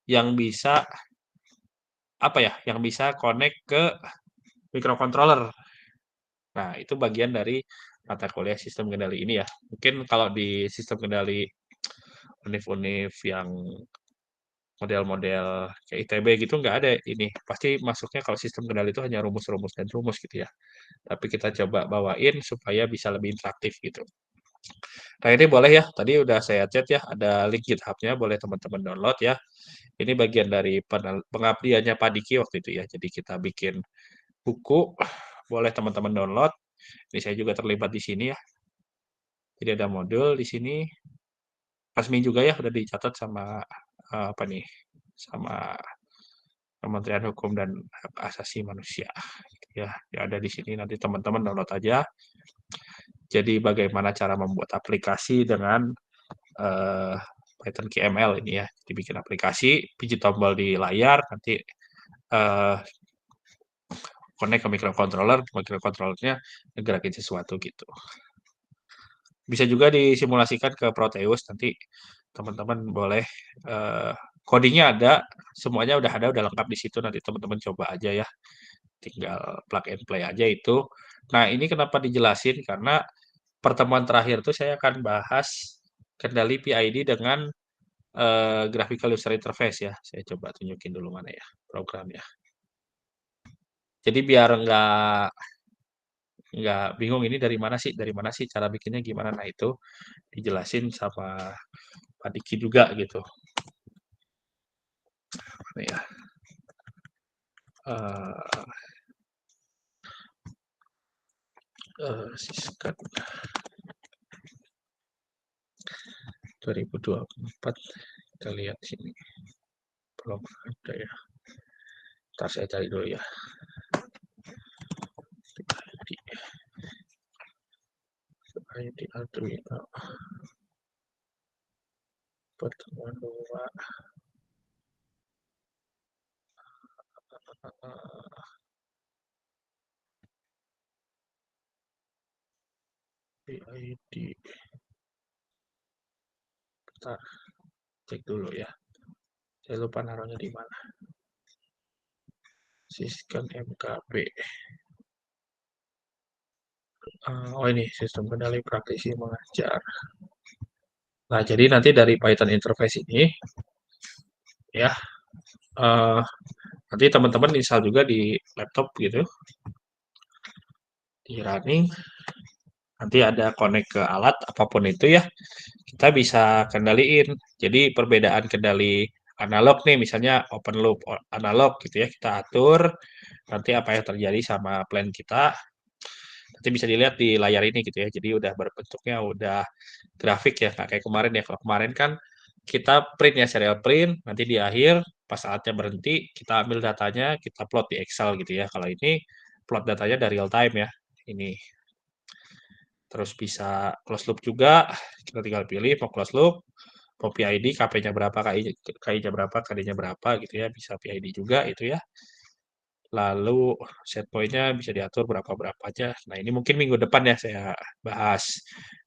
yang bisa apa ya? Yang bisa connect ke microcontroller. Nah, itu bagian dari mata kuliah sistem kendali ini ya. Mungkin kalau di sistem kendali univ-univ yang model-model kayak ITB gitu nggak ada ini. Pasti masuknya kalau sistem kendali itu hanya rumus-rumus dan rumus gitu ya. Tapi kita coba bawain supaya bisa lebih interaktif gitu. Nah, ini boleh ya. Tadi udah saya chat ya, ada link GitHub-nya, boleh teman-teman download ya. Ini bagian dari pengabdiannya Pak Diki waktu itu ya. Jadi kita bikin buku, boleh teman-teman download. Ini saya juga terlibat di sini ya. Jadi ada modul di sini. Resmi juga ya, udah dicatat sama apa nih? Sama Kementerian Hukum dan Hak Asasi Manusia. Ya, ada di sini nanti teman-teman download aja. Jadi bagaimana cara membuat aplikasi dengan Python KML ini ya. Dibikin aplikasi, pijit tombol di layar, nanti connect ke microcontrollernya ngegerakin sesuatu gitu. Bisa juga disimulasikan ke Proteus, nanti teman-teman boleh codingnya ada, semuanya udah ada, udah lengkap di situ, nanti teman-teman coba aja ya. Tinggal plug and play aja itu. Nah, ini kenapa dijelasin? Karena pertemuan terakhir tuh saya akan bahas kendali PID dengan graphical user interface ya. Saya coba tunjukin dulu mana ya programnya. Jadi biar nggak bingung ini dari mana sih cara bikinnya gimana. Nah, itu dijelasin sama Pak Diki juga gitu. Mana ya? Siskan 2024 kita lihat sini belum ada ya. Ntar saya cari dulu ya. ID Arduino pertemuan 2 PID. Bentar, cek dulu ya. Saya lupa naruhnya di mana. Siskan MKB. Oh ini sistem kendali praktisi mengajar. Nah, jadi nanti dari Python interface ini ya nanti teman-teman install juga di laptop gitu. Di running nanti ada connect ke alat apapun itu ya. Kita bisa kendaliin. Jadi perbedaan kendali analog nih misalnya open loop analog gitu ya, kita atur nanti apa yang terjadi sama plan kita. Nanti bisa dilihat di layar ini gitu ya. Jadi udah berbentuknya udah grafik ya, nggak kayak kemarin ya. Kalau kemarin kan kita print ya, serial print, nanti di akhir pas saatnya berhenti, kita ambil datanya, kita plot di Excel gitu ya. Kalau ini plot datanya dari real time ya. Ini. Terus bisa close loop juga, kita tinggal pilih mau close loop, mau PID, KP-nya berapa, KI-nya berapa, KD-nya berapa gitu ya, bisa PID juga itu ya. Lalu set point-nya bisa diatur berapa-berapa aja. Nah, ini mungkin minggu depan ya saya bahas.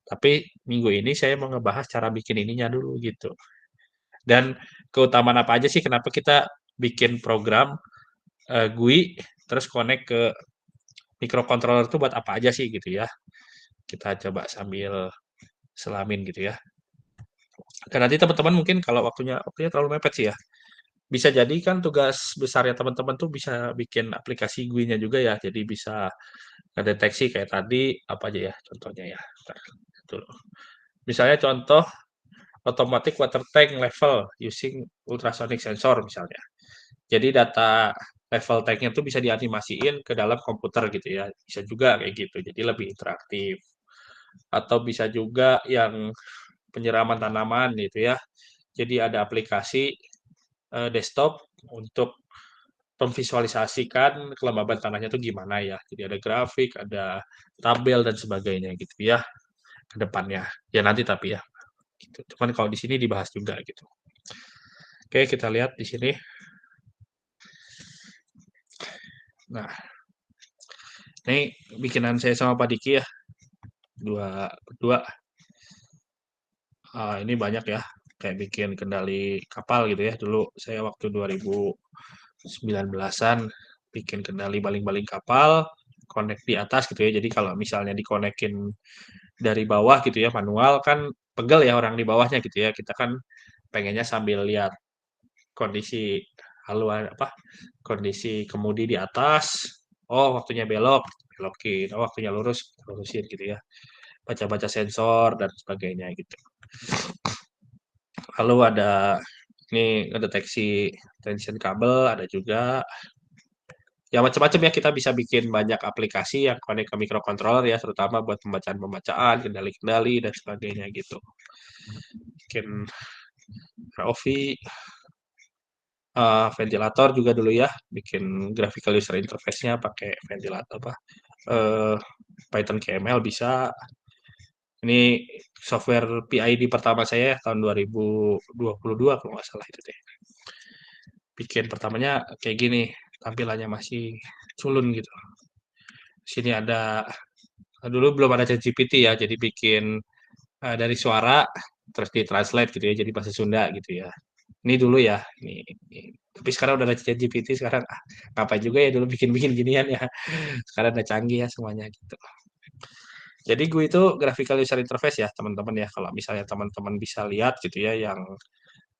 Tapi minggu ini saya mau ngebahas cara bikin ininya dulu gitu. Dan keutamaan apa aja sih kenapa kita bikin program GUI terus connect ke microcontroller itu buat apa aja sih gitu ya. Kita coba sambil selamin gitu ya. Dan nanti teman-teman mungkin kalau waktunya terlalu mepet sih ya. Bisa jadi kan tugas besarnya teman-teman tuh bisa bikin aplikasi GUI-nya juga ya. Jadi bisa ngedeteksi kayak tadi apa aja ya contohnya ya. Misalnya contoh automatic water tank level using ultrasonic sensor misalnya. Jadi data level tanknya tuh bisa dianimasiin ke dalam komputer gitu ya. Bisa juga kayak gitu. Jadi lebih interaktif. Atau bisa juga yang penyiraman tanaman gitu ya. Jadi ada aplikasi desktop untuk memvisualisasikan kelembaban tanahnya itu gimana ya. Jadi ada grafik, ada tabel dan sebagainya gitu ya ke depannya. Ya nanti tapi ya. Gitu. Cuman kalau di sini dibahas juga gitu. Oke, kita lihat di sini. Nah, ini bikinan saya sama Pak Diki ya. Berdua. Ini banyak ya. kayak bikin kendali kapal gitu ya. Dulu saya waktu 2019-an bikin kendali baling-baling kapal, connect di atas gitu ya. Jadi kalau misalnya dikonekin dari bawah gitu ya manual kan pegel ya orang di bawahnya gitu ya. Kita kan pengennya sambil lihat kondisi haluan kondisi kemudi di atas. Oh, waktunya belok, belokin. Oh, waktunya lurus, lurusin gitu ya. Baca-baca sensor dan sebagainya gitu. Lalu ada ini ngedeteksi tension kabel, ada juga ya macam-macam ya kita bisa bikin banyak aplikasi yang connect ke microcontroller ya terutama buat pembacaan-pembacaan, kendali-kendali dan sebagainya gitu. Bikin ROV, ventilator juga dulu ya, bikin graphical user interface-nya pakai ventilator Python KML bisa. Ini software PID pertama saya tahun 2022 kalau nggak salah itu deh. Bikin pertamanya kayak gini, tampilannya masih culun gitu. Sini ada dulu belum ada ChatGPT ya, jadi bikin dari suara terus ditranslate gitu ya, jadi bahasa Sunda gitu ya. Ini dulu ya, ini. Tapi sekarang udah ada ChatGPT sekarang ngapain juga ya dulu bikin-bikin ginian ya. Sekarang udah canggih ya semuanya gitu. Jadi gue itu graphical user interface ya teman-teman ya. Kalau misalnya teman-teman bisa lihat gitu ya yang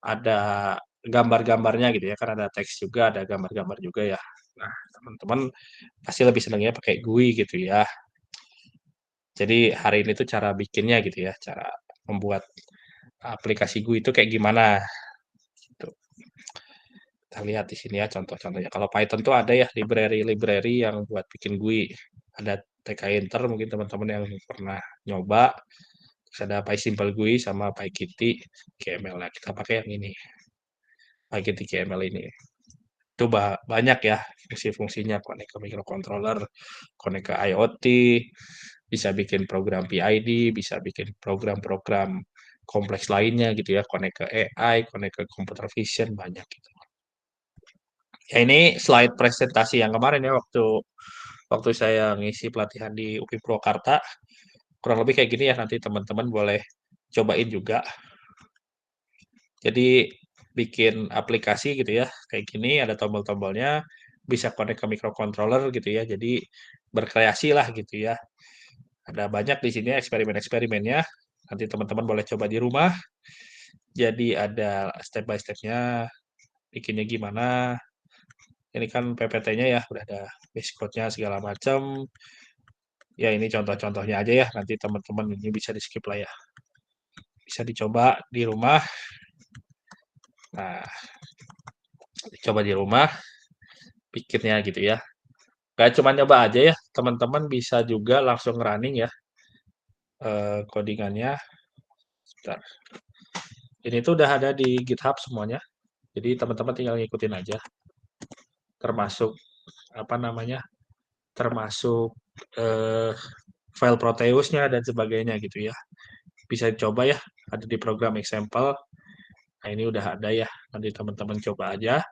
ada gambar-gambarnya gitu ya. Kan ada teks juga, ada gambar-gambar juga ya. Nah, teman-teman pasti lebih senangnya pakai GUI gitu ya. Jadi hari ini tuh cara bikinnya gitu ya, cara membuat aplikasi GUI itu kayak gimana gitu. Kita lihat di sini ya contoh-contohnya. Kalau Python tuh ada ya library-library yang buat bikin GUI. Ada tkinter mungkin teman-teman yang pernah nyoba. Terus ada PySimple GUI sama PyKitty KML. Nah, kita pakai yang ini. PyKitty KML ini. Itu banyak ya fungsi-fungsinya, connect ke microcontroller, connect ke IoT, bisa bikin program PID, bisa bikin program-program kompleks lainnya gitu ya, connect ke AI, connect ke computer vision, banyak gitu. Ya ini slide presentasi yang kemarin ya waktu saya ngisi pelatihan di UPI Purwakarta. Kurang lebih kayak gini ya, nanti teman-teman boleh cobain juga. Jadi bikin aplikasi gitu ya, kayak gini ada tombol-tombolnya, bisa connect ke microcontroller gitu ya. Jadi berkreasi lah gitu ya. Ada banyak di sini eksperimen-eksperimennya. Nanti teman-teman boleh coba di rumah. Jadi ada step by step-nya, bikinnya gimana. Ini kan PPT-nya ya, udah ada base code-nya segala macam. Ya ini contoh-contohnya aja ya, nanti teman-teman ini bisa di skip lah ya. Bisa dicoba di rumah. Nah, coba di rumah, bikinnya gitu ya. Gak cuma nyoba aja ya, teman-teman bisa juga langsung running ya codingannya. Sebentar. Ini tuh udah ada di GitHub semuanya. Jadi teman-teman tinggal ngikutin aja. Termasuk apa namanya? Termasuk file Proteus-nya dan sebagainya gitu ya. Bisa dicoba ya, ada di program example. Nah, ini udah ada ya. Nanti teman-teman coba aja.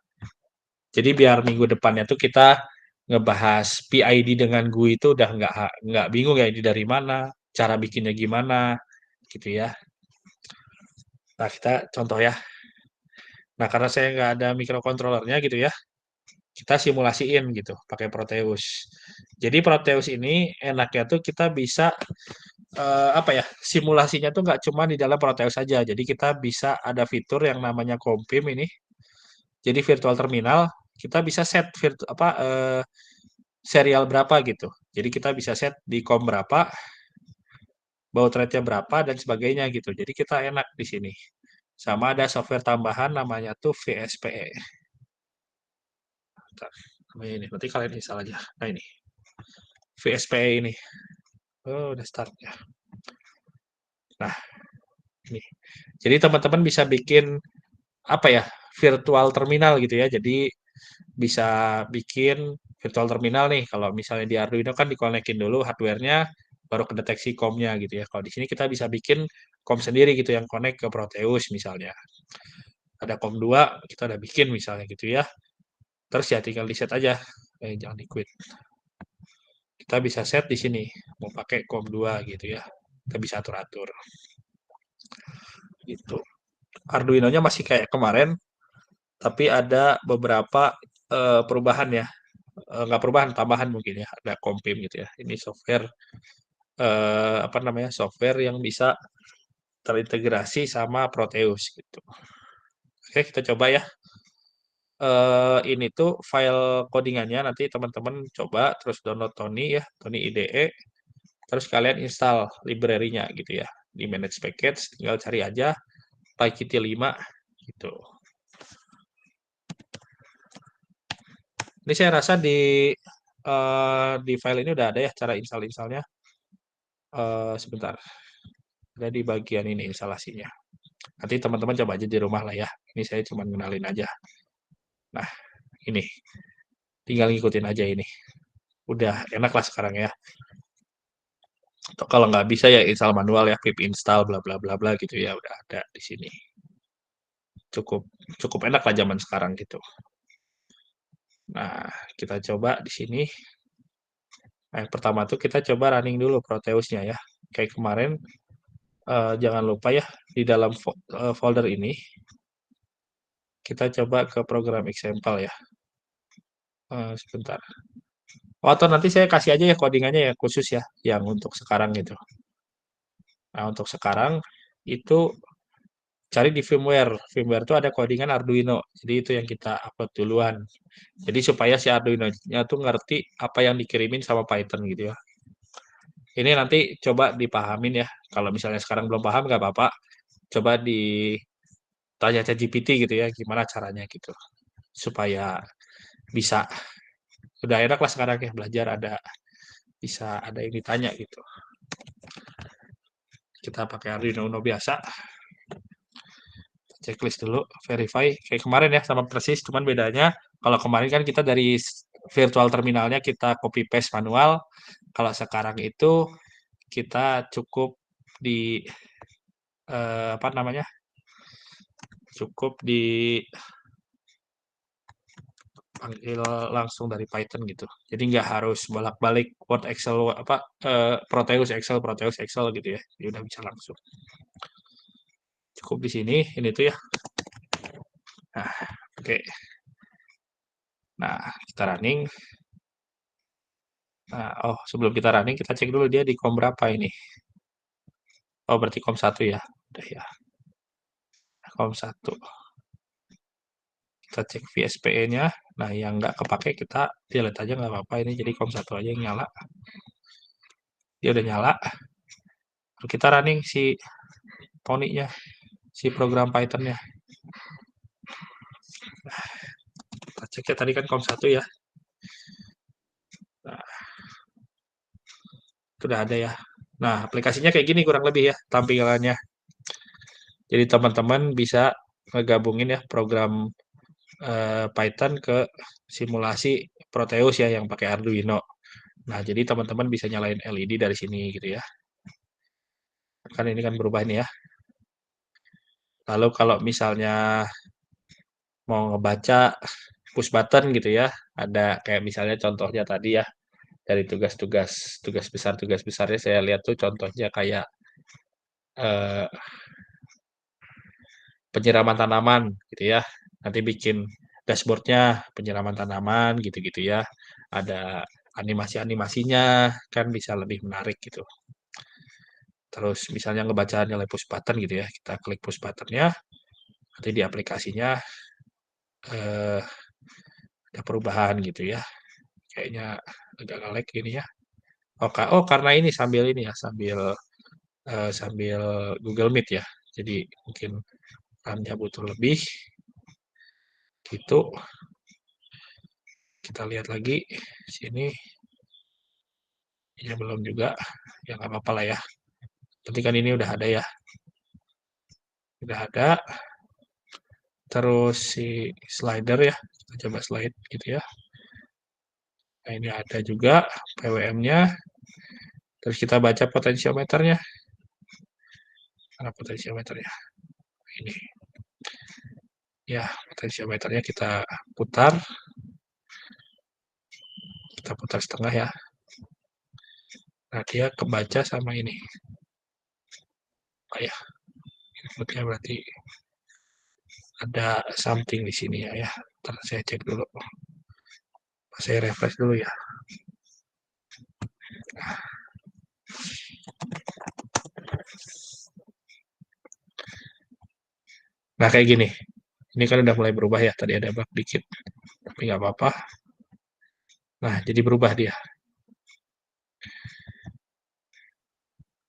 Jadi biar minggu depannya tuh kita ngebahas PID dengan GUI itu udah nggak bingung ya ini dari mana, cara bikinnya gimana, gitu ya. Nah kita contoh ya. Nah karena saya nggak ada microcontrollernya gitu ya, kita simulasiin gitu pakai Proteus. Jadi Proteus ini enaknya tuh kita bisa apa ya simulasinya tuh nggak cuma di dalam Proteus saja. Jadi kita bisa ada fitur yang namanya Compim ini. Jadi virtual terminal kita bisa set serial berapa gitu. Jadi kita bisa set di COM berapa, baud rate-nya berapa dan sebagainya gitu. Jadi kita enak di sini. Sama ada software tambahan namanya tuh VSPE. Bentar, namanya ini. Nanti kalian install aja. Nah ini. VSPE ini. Oh, udah start ya. Nah, ini. Jadi teman-teman bisa bikin apa ya? Virtual terminal gitu ya. Jadi bisa bikin virtual terminal nih. Kalau misalnya di Arduino kan dikonekin dulu hardware-nya, baru kedeteksi COM-nya gitu ya. Kalau di sini kita bisa bikin COM sendiri gitu yang connect ke Proteus misalnya. Ada COM 2, kita udah bikin misalnya gitu ya. Terus ya tinggal di set aja. Jangan di quit. Kita bisa set di sini. Mau pakai COM 2 gitu ya. Kita bisa atur-atur. Gitu. Arduino-nya masih kayak kemarin, tapi ada beberapa perubahan ya. Nggak perubahan, tambahan mungkin ya. Ada Kompim gitu ya. Ini software apa namanya? Software yang bisa terintegrasi sama Proteus gitu. Oke, kita coba ya. Ini tuh file codingannya nanti teman-teman coba terus download Tony ya, Tony IDE. Terus kalian install library-nya gitu ya. Di manage package tinggal cari aja PyKitty 5 gitu. Ini saya rasa di file ini udah ada ya cara install-installnya. Sebentar. Ada di bagian ini instalasinya. Nanti teman-teman coba aja di rumah lah ya. Ini saya cuma kenalin aja. Nah, ini. Tinggal ngikutin aja ini. Udah enak lah sekarang ya. Atau kalau nggak bisa ya install manual ya, pip install bla bla bla bla gitu ya, udah ada di sini. Cukup enak lah zaman sekarang gitu. Nah, kita coba di sini. Nah, yang pertama tuh kita coba running dulu Proteusnya ya. Kayak kemarin, jangan lupa ya di dalam folder ini kita coba ke program example ya. Sebentar. Oh, atau nanti saya kasih aja ya codingannya ya khusus ya, yang untuk sekarang gitu. Nah, untuk sekarang itu cari di firmware. Firmware itu ada codingan Arduino. Jadi itu yang kita upload duluan. Jadi supaya si Arduino-nya tuh ngerti apa yang dikirimin sama Python gitu ya. Ini nanti coba dipahamin ya. Kalau misalnya sekarang belum paham nggak apa-apa. Coba ditanya ChatGPT gitu ya, gimana caranya gitu. Supaya bisa. Udah enak lah sekarang ya belajar bisa ada yang ditanya gitu. Kita pakai Arduino Uno biasa. Checklist dulu, verify kayak kemarin ya sama persis, cuman bedanya kalau kemarin kan kita dari virtual terminalnya kita copy paste manual, kalau sekarang itu kita cukup di apa namanya? Cukup di panggil langsung dari Python gitu. Jadi nggak harus bolak-balik Word, Excel apa Proteus Excel gitu ya. Jadi udah bisa langsung. Cukup di sini, ini tuh ya. Nah, oke. Nah, kita running. Nah, oh sebelum kita running kita cek dulu dia di COM berapa ini. Oh berarti COM 1 ya. Udah ya. COM 1. Kita cek VSPE-nya. Nah, yang nggak kepake kita delete aja nggak apa-apa. Ini jadi COM 1 aja yang nyala. Dia udah nyala. Lalu kita running si Tony-nya. Si program Python-nya. Nah, kita cek ya tadi kan COM 1 ya. Nah, itu udah ada ya. Nah, aplikasinya kayak gini kurang lebih ya tampilannya. Jadi teman-teman bisa ngegabungin ya program Python ke simulasi Proteus ya yang pakai Arduino. Nah, jadi teman-teman bisa nyalain LED dari sini gitu ya. Kan ini kan berubah ini ya. Lalu kalau misalnya mau ngebaca push button gitu ya, ada kayak misalnya contohnya tadi ya, dari tugas besarnya saya lihat tuh contohnya kayak penyiraman tanaman gitu ya. Nanti bikin dashboardnya penyiraman tanaman gitu-gitu ya. Ada animasi-animasinya kan bisa lebih menarik gitu. Terus misalnya ngebaca nilai push button gitu ya, kita klik push buttonnya, nanti di aplikasinya ada perubahan gitu ya. Kayaknya agak lag ini ya. Oh, karena ini sambil ini ya, sambil Google Meet ya. Jadi mungkin RAM-nya butuh lebih. Gitu. Kita lihat lagi sini. Ya belum juga. Ya nggak apa-apa lah ya. Penting kan ini udah ada ya. Udah ada. Terus si slider ya. Kita coba slide gitu ya. Nah, ini ada juga PWM-nya. Terus kita baca potensiometernya. Mana potensiometernya? Ini. Ya, potensiometernya kita putar. Kita putar setengah ya. Nah, dia kebaca sama ini. Oh ya. Inputnya berarti ada something di sini ya. Ntar saya cek dulu. Saya refresh dulu ya. Nah, kayak gini. Ini kan udah mulai berubah ya. Tadi ada bug dikit. Tapi nggak apa-apa. Nah, jadi berubah dia.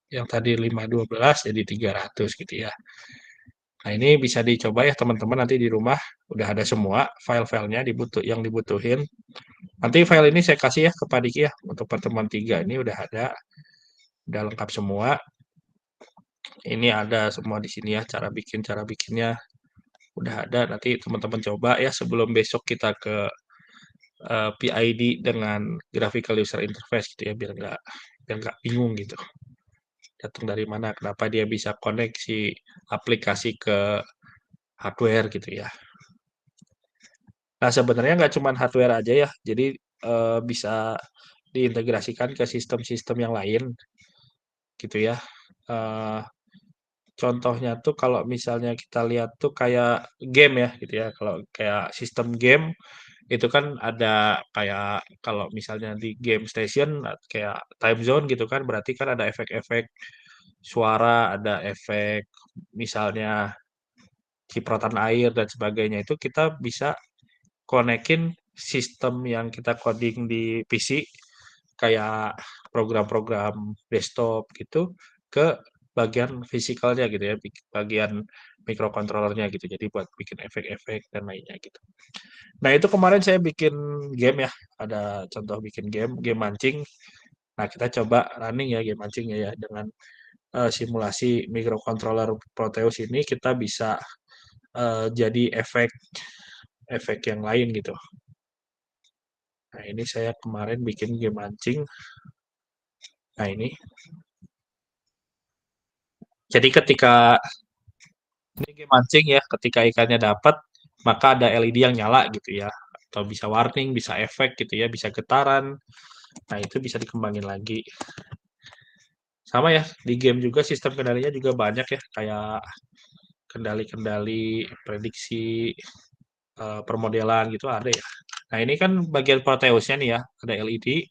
Yang tadi 512 jadi 300 gitu ya. Nah, ini bisa dicoba ya teman-teman nanti di rumah. Udah ada semua file-filenya yang dibutuhin. Nanti file ini saya kasih ya ke Pak Diki ya. Untuk pertemuan 3 ini udah ada. Udah lengkap semua. Ini ada semua di sini ya. Cara bikinnya udah ada. Nanti teman-teman coba ya sebelum besok kita ke PID dengan graphical user interface gitu ya. Biar nggak bingung gitu. Datang dari mana, kenapa dia bisa koneksi aplikasi ke hardware gitu ya. Nah, sebenarnya nggak cuma hardware aja ya, jadi bisa diintegrasikan ke sistem-sistem yang lain gitu ya. Contohnya tuh kalau misalnya kita lihat tuh kayak game ya gitu ya. Kalau kayak sistem game itu kan ada kayak kalau misalnya di game station kayak time zone gitu kan berarti kan ada efek-efek suara, ada efek misalnya cipratan air dan sebagainya itu kita bisa konekin sistem yang kita coding di PC kayak program-program desktop gitu ke bagian fisikalnya gitu ya, bagian microcontrollernya gitu. Jadi buat bikin efek-efek dan lainnya gitu. Nah, itu kemarin saya bikin game ya. Ada contoh bikin game mancing. Nah, kita coba running ya game mancingnya ya dengan simulasi microcontroller Proteus ini kita bisa jadi efek yang lain gitu. Nah, ini saya kemarin bikin game mancing. Nah, ini. Jadi ketika ini game mancing ya, ketika ikannya dapat, maka ada LED yang nyala gitu ya. Atau bisa warning, bisa efek gitu ya, bisa getaran. Nah, itu bisa dikembangin lagi. Sama ya, di game juga sistem kendalinya juga banyak ya, kayak kendali-kendali prediksi permodelan gitu ada ya. Nah, ini kan bagian Proteusnya nih ya, ada LED.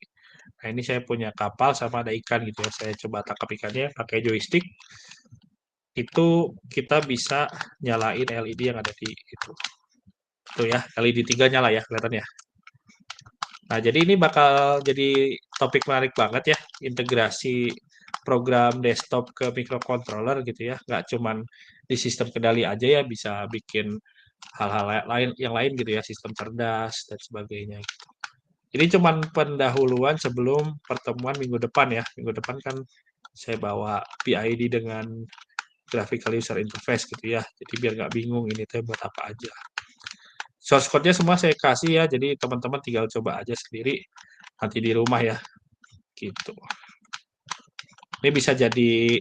Nah, ini saya punya kapal sama ada ikan gitu ya. Saya coba tangkap ikannya pakai joystick. Itu kita bisa nyalain LED yang ada di itu. Tuh ya, LED 3 nyala ya, kelihatan ya. Nah, jadi ini bakal jadi topik menarik banget ya, integrasi program desktop ke microcontroller gitu ya. Nggak cuman di sistem kendali aja ya, bisa bikin hal-hal yang lain gitu ya, sistem cerdas dan sebagainya gitu. Ini cuman pendahuluan sebelum pertemuan minggu depan ya. Minggu depan kan saya bawa PID dengan graphical user interface gitu ya. Jadi biar nggak bingung ini teh buat apa aja. Source code-nya semua saya kasih ya. Jadi teman-teman tinggal coba aja sendiri nanti di rumah ya. Gitu. Ini bisa jadi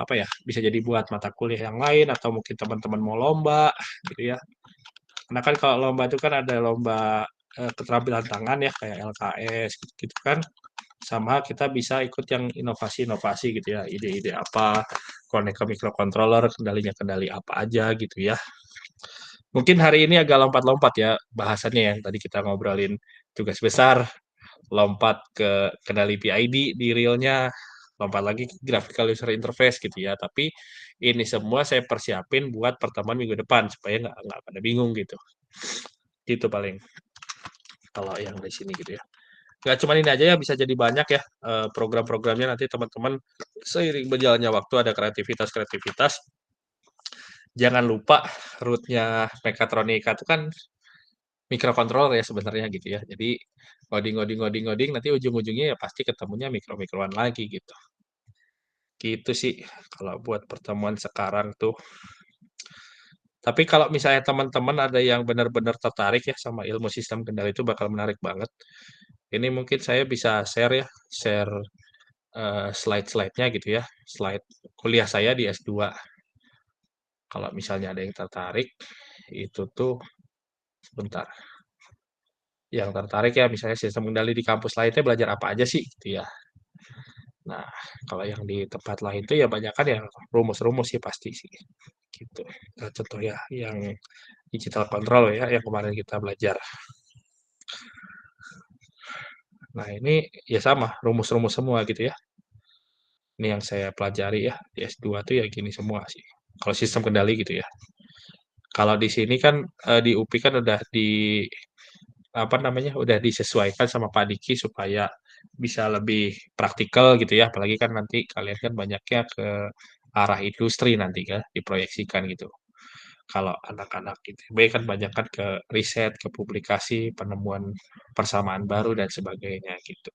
apa ya? Bisa jadi buat mata kuliah yang lain atau mungkin teman-teman mau lomba gitu ya. Karena kan kalau lomba itu kan ada lomba keterampilan tangan ya kayak LKS gitu kan. Sama kita bisa ikut yang inovasi-inovasi gitu ya, ide-ide apa, connect ke microcontroller, kendalinya kendali apa aja gitu ya. Mungkin hari ini agak lompat-lompat ya bahasannya yang tadi kita ngobrolin tugas besar, lompat ke kendali PID di realnya, lompat lagi ke graphical user interface gitu ya. Tapi ini semua saya persiapin buat pertemuan minggu depan supaya nggak pada bingung gitu. Gitu paling kalau yang di sini gitu ya. Nggak cuma ini aja ya, bisa jadi banyak ya program-programnya nanti teman-teman seiring berjalannya waktu ada kreativitas. Jangan lupa rootnya mekatronika itu kan microcontroller ya sebenarnya gitu ya. Jadi ngoding nanti ujung-ujungnya ya pasti ketemunya mikro-mikroan lagi gitu. Gitu sih kalau buat pertemuan sekarang tuh. Tapi kalau misalnya teman-teman ada yang benar-benar tertarik ya sama ilmu sistem kendali itu bakal menarik banget. Ini mungkin saya bisa share slide-slide-nya gitu ya, slide kuliah saya di S2. Kalau misalnya ada yang tertarik, itu tuh sebentar. Yang tertarik ya misalnya sistem kendali di kampus lainnya belajar apa aja sih gitu ya. Nah, kalau yang di tempat lain tuh ya banyak kan yang rumus-rumus sih pasti sih. gitu. Contoh ya yang digital control ya yang kemarin kita belajar. Nah, ini ya sama, rumus-rumus semua gitu ya. Ini yang saya pelajari ya di S2 tuh ya gini semua sih. Kalau sistem kendali gitu ya. Kalau di sini kan di UPI kan udah apa namanya udah disesuaikan sama Pak Diki supaya bisa lebih praktikal gitu ya. Apalagi kan nanti kalian kan banyaknya ke arah industri nanti kan diproyeksikan gitu. Kalau anak-anak ITB kan banyak kan ke riset, ke publikasi, penemuan persamaan baru dan sebagainya gitu.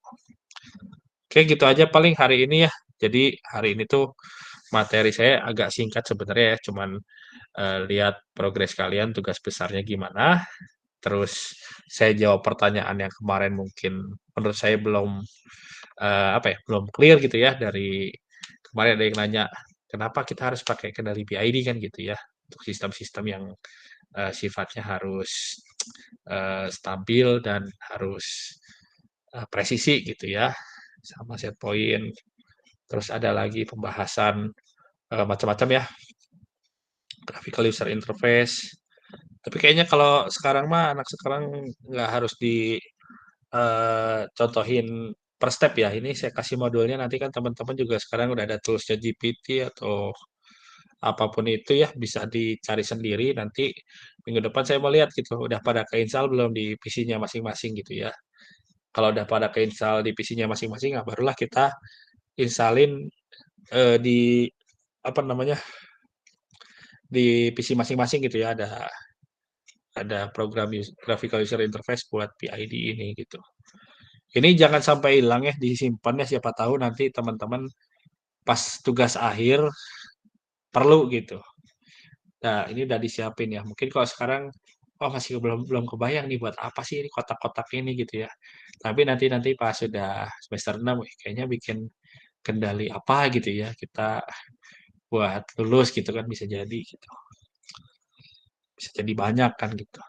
Oke, gitu aja paling hari ini ya. Jadi hari ini tuh materi saya agak singkat sebenarnya ya, cuman lihat progres kalian, tugas besarnya gimana. Terus saya jawab pertanyaan yang kemarin mungkin menurut saya belum apa ya, belum clear gitu ya dari kemarin ada yang nanya kenapa kita harus pakai kendali PID kan gitu ya untuk sistem-sistem yang sifatnya harus stabil dan harus presisi gitu ya sama set point. Terus ada lagi pembahasan macam-macam ya graphical user interface. Tapi kayaknya kalau sekarang mah anak sekarang nggak harus contohin per step ya. Ini saya kasih modulnya nanti kan teman-teman juga sekarang udah ada tools GPT atau apapun itu ya bisa dicari sendiri. Nanti minggu depan saya mau lihat gitu. Udah pada keinstall belum di PC-nya masing-masing gitu ya. Kalau udah pada keinstall di PC-nya masing-masing, nah barulah kita installin di apa namanya di PC masing-masing gitu ya ada program graphical user interface buat PID ini gitu. Ini jangan sampai hilang ya, disimpan ya siapa tahu nanti teman-teman pas tugas akhir perlu gitu. Nah, ini udah disiapin ya. Mungkin kalau sekarang oh masih belum belum kebayang nih buat apa sih ini kotak-kotak ini gitu ya. Tapi nanti pas sudah semester 6 kayaknya bikin kendali apa gitu ya. Kita buat lulus gitu kan bisa jadi gitu. Bisa jadi banyak kan gitu.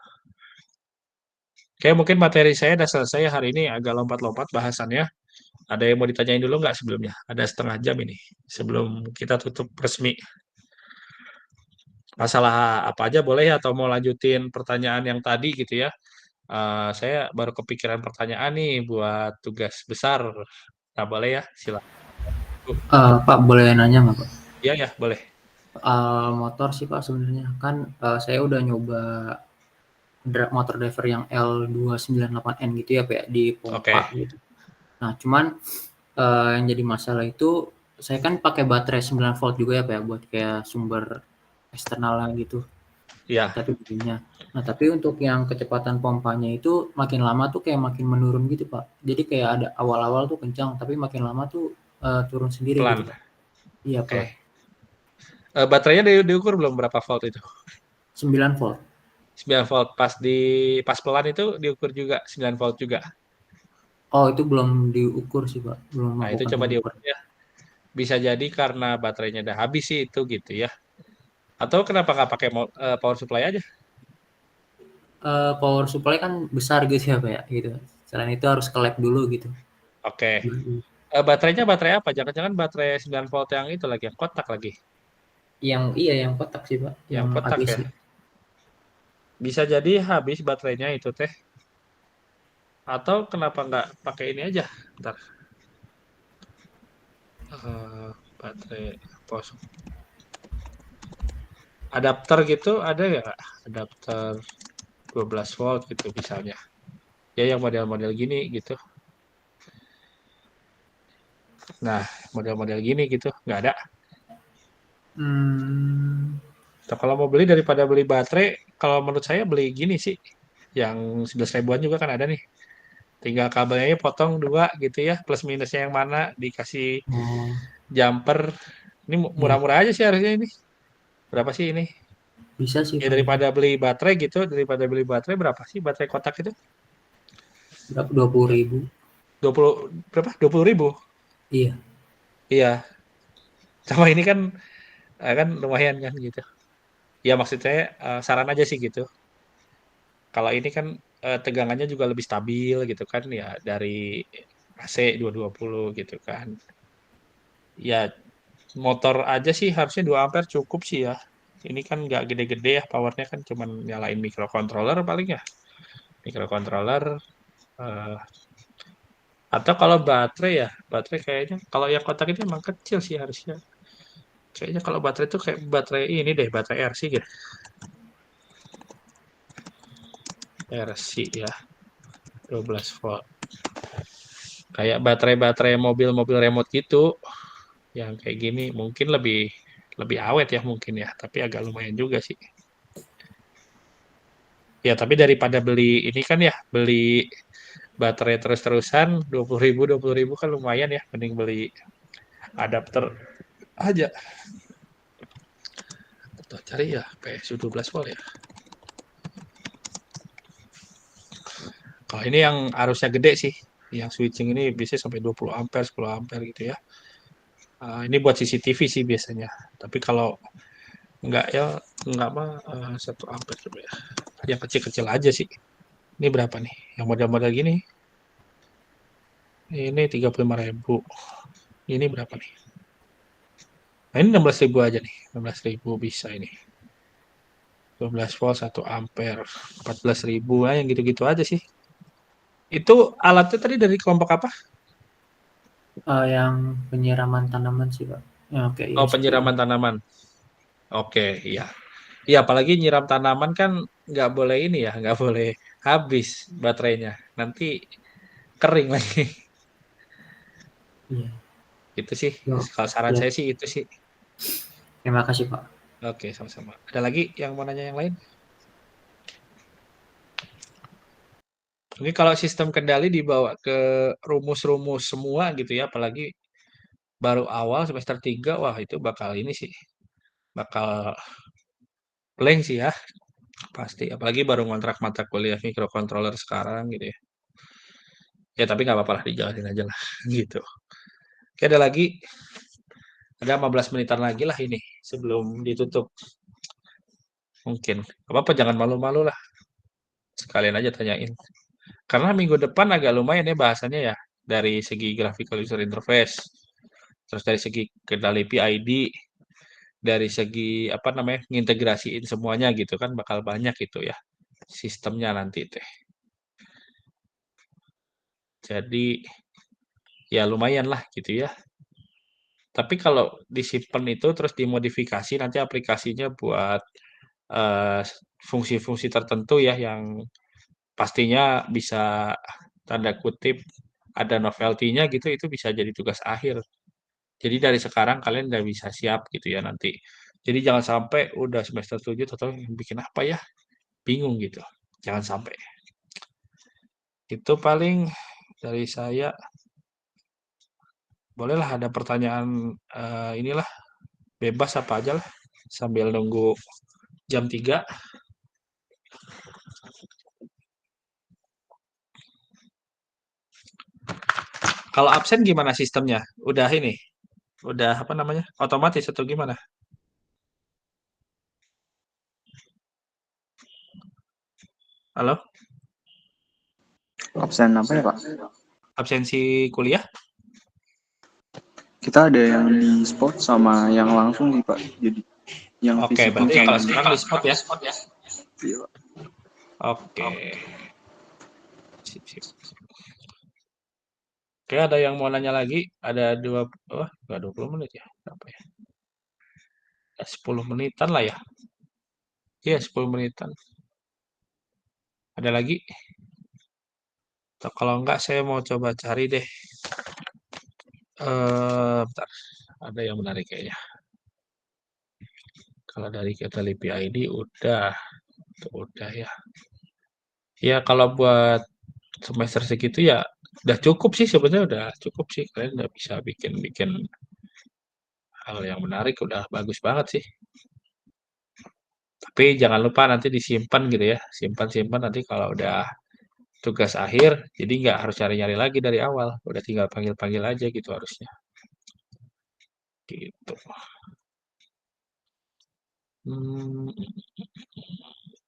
Oke, mungkin materi saya udah selesai hari ini agak lompat-lompat bahasannya. Ada yang mau ditanyain dulu nggak sebelumnya? Ada setengah jam ini sebelum kita tutup resmi. Masalah apa aja boleh ya atau mau lanjutin pertanyaan yang tadi gitu ya. Saya baru kepikiran pertanyaan nih buat tugas besar. Nah, boleh ya, silakan. Pak boleh nanya nggak Pak? Iya ya, boleh. Motor sih Pak sebenarnya kan saya udah nyoba motor driver yang L298N gitu ya Pak ya, di pompa gitu. Nah cuman yang jadi masalah itu saya kan pakai baterai 9 volt juga ya Pak ya buat kayak sumber eksternalnya gitu. Iya. Nah tapi untuk yang kecepatan pompanya itu makin lama tuh kayak makin menurun gitu Pak. Jadi kayak ada awal-awal tuh kencang tapi makin lama tuh turun sendiri pelan. Gitu Pak. Iya pelan. Baterainya diukur belum berapa volt itu? 9 volt. 9 volt pas pelan itu diukur juga 9 volt juga. Oh itu belum diukur sih Pak, belum. Nah itu coba diukur ya. Bisa jadi karena baterainya udah habis sih itu gitu ya. Atau kenapa nggak pakai power supply aja? Power supply kan besar gitu ya Pak ya gitu. Selain itu harus ke lab dulu gitu. Oke. Baterainya baterai apa? Jangan-jangan baterai 9 volt yang itu lagi, yang kotak lagi. Yang kotak sih Pak. Yang kotak ya. Bisa jadi habis baterainya itu teh. Atau kenapa nggak pakai ini aja? Bentar. Baterai power adapter gitu ada nggak? Adapter 12 volt gitu misalnya. Ya yang model-model gini gitu. Nah, model-model gini gitu nggak ada. Atau kalau mau beli daripada beli baterai, kalau menurut saya beli gini sih. Yang 11 ribuan juga kan ada nih. Tinggal kabelnya potong 2 gitu ya, plus minusnya yang mana dikasih jumper. Ini murah-murah aja sih harusnya ini. Berapa sih ini? Bisa sih. Ya daripada beli baterai gitu, berapa sih baterai kotak itu? Berapa? 20.000. 20 berapa? 20.000? Iya. Iya. Sama ini kan lumayan kan gitu. Ya maksud saya saran aja sih gitu. Kalau ini kan tegangannya juga lebih stabil gitu kan ya dari AC 220 gitu kan. Ya motor aja sih harusnya 2 ampere cukup sih ya. Ini kan nggak gede-gede ya, powernya kan cuman nyalain microcontroller paling ya. Microcontroller, atau kalau baterai kayaknya kalau yang kotak ini emang kecil sih harusnya. Kayaknya kalau baterai itu kayak baterai ini deh, baterai RC gitu. RC ya, 12 volt. Kayak baterai-baterai mobil-mobil remote gitu. Yang kayak gini mungkin lebih awet ya mungkin ya, tapi agak lumayan juga sih. Ya, tapi daripada beli ini kan ya, beli baterai terus-terusan 20.000 kan lumayan ya, mending beli adapter aja. Tuh, cari ya PSU 12 volt ya. Kalau ini yang arusnya gede sih, yang switching ini bisa sampai 20 ampere, 10 ampere gitu ya. Ini buat CCTV sih biasanya. Tapi kalau enggak ya, enggak mah 1 ampere coba ya. Yang kecil-kecil aja sih. Ini berapa nih? Yang model-model gini. Ini 35.000. Ini berapa nih? Nah, ini 16.000 aja nih. 16.000 bisa ini. 12 volt 1 ampere. 14.000. Nah, yang gitu-gitu aja sih. Itu alatnya tadi dari kelompok apa? Yang penyiraman tanaman sih, Pak. Oke, Oh, penyiraman tanaman. Oke, iya. Iya, apalagi nyiram tanaman kan nggak boleh ini ya, nggak boleh habis baterainya. Nanti kering lagi. Iya. Itu sih, kalau saran Iya. saya sih itu sih. Terima kasih, Pak. Oke, sama-sama. Ada lagi yang mau nanya yang lain? Ini kalau sistem kendali dibawa ke rumus-rumus semua gitu ya, apalagi baru awal semester 3, wah itu bakal ini sih, bakal blank sih ya, pasti. Apalagi baru ngontrak mata kuliah microcontroller sekarang gitu ya. Ya tapi nggak apa-apa lah, dijalanin aja lah, gitu. Oke, ada lagi, ada 15 menitan lagi lah ini, sebelum ditutup. Mungkin, apa-apa jangan malu-malu lah, sekalian aja tanyain. Karena minggu depan agak lumayan ya bahasannya ya, dari segi graphical user interface, terus dari segi kendali PID, dari segi apa namanya ngintegrasiin semuanya gitu kan bakal banyak itu ya sistemnya nanti teh. Jadi ya lumayan lah gitu ya. Tapi kalau disimpan itu terus dimodifikasi nanti aplikasinya buat eh, fungsi-fungsi tertentu ya yang pastinya bisa tanda kutip ada novelty-nya gitu itu bisa jadi tugas akhir. Jadi dari sekarang kalian udah bisa siap gitu ya nanti. Jadi jangan sampai udah semester 7 atau bikin apa ya? Bingung gitu. Jangan sampai. Itu paling dari saya. Bolehlah ada pertanyaan inilah bebas apa aja lah sambil nunggu jam 3. Kalau absen gimana sistemnya? Udah ini? Udah apa namanya? Otomatis atau gimana? Halo? Absen apa ya, Pak? Absensi kuliah? Kita ada yang di spot sama yang langsung sih, Pak. Jadi yang Oke, fisik berarti sama kalau sekarang di spot ya? Iya, Pak. Oke. Sip, sip. Oke, ada yang mau nanya lagi? Ada nggak 20 menit ya? Berapa ya? 10 menitan lah ya? Iya, 10 menitan. Ada lagi? Atau kalau enggak, saya mau coba cari deh. Bentar. Ada yang menarik kayaknya. Kalau dari Cataly PID udah ya. Ya kalau buat semester segitu ya udah cukup sih sebenarnya udah cukup sih kalian udah bisa bikin hal yang menarik udah bagus banget sih. Tapi jangan lupa nanti disimpan gitu ya, simpan nanti kalau udah tugas akhir, jadi nggak harus cari-cari lagi dari awal, udah tinggal panggil-panggil aja gitu harusnya. Gitu.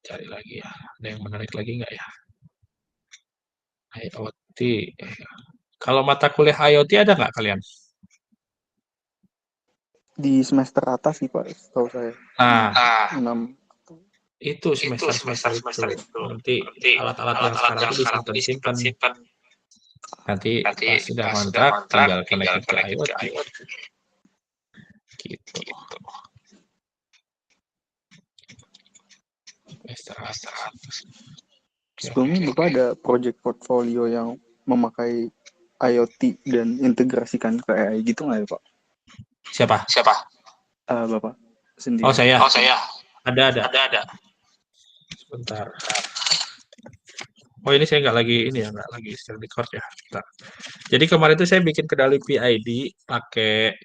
Cari lagi ya, ada yang menarik lagi nggak ya? IoT. Kalau mata kuliah IoT ada nggak kalian? di semester atas sih Pak, setahu saya. Nah, 6. itu semester itu. Nanti alat-alat yang sekarang itu disimpan. Nanti pas sudah kontrak tinggal connect ke IoT. Gitu. Semester atas. Sebelumnya Bapak ada project portfolio yang memakai IoT dan integrasikan ke AI gitu nggak ya Pak? Siapa? Bapak sendiri. Oh saya. Ada. Sebentar. Oh ini saya nggak lagi share record ya. Bentar. Jadi kemarin itu saya bikin kendali PID pakai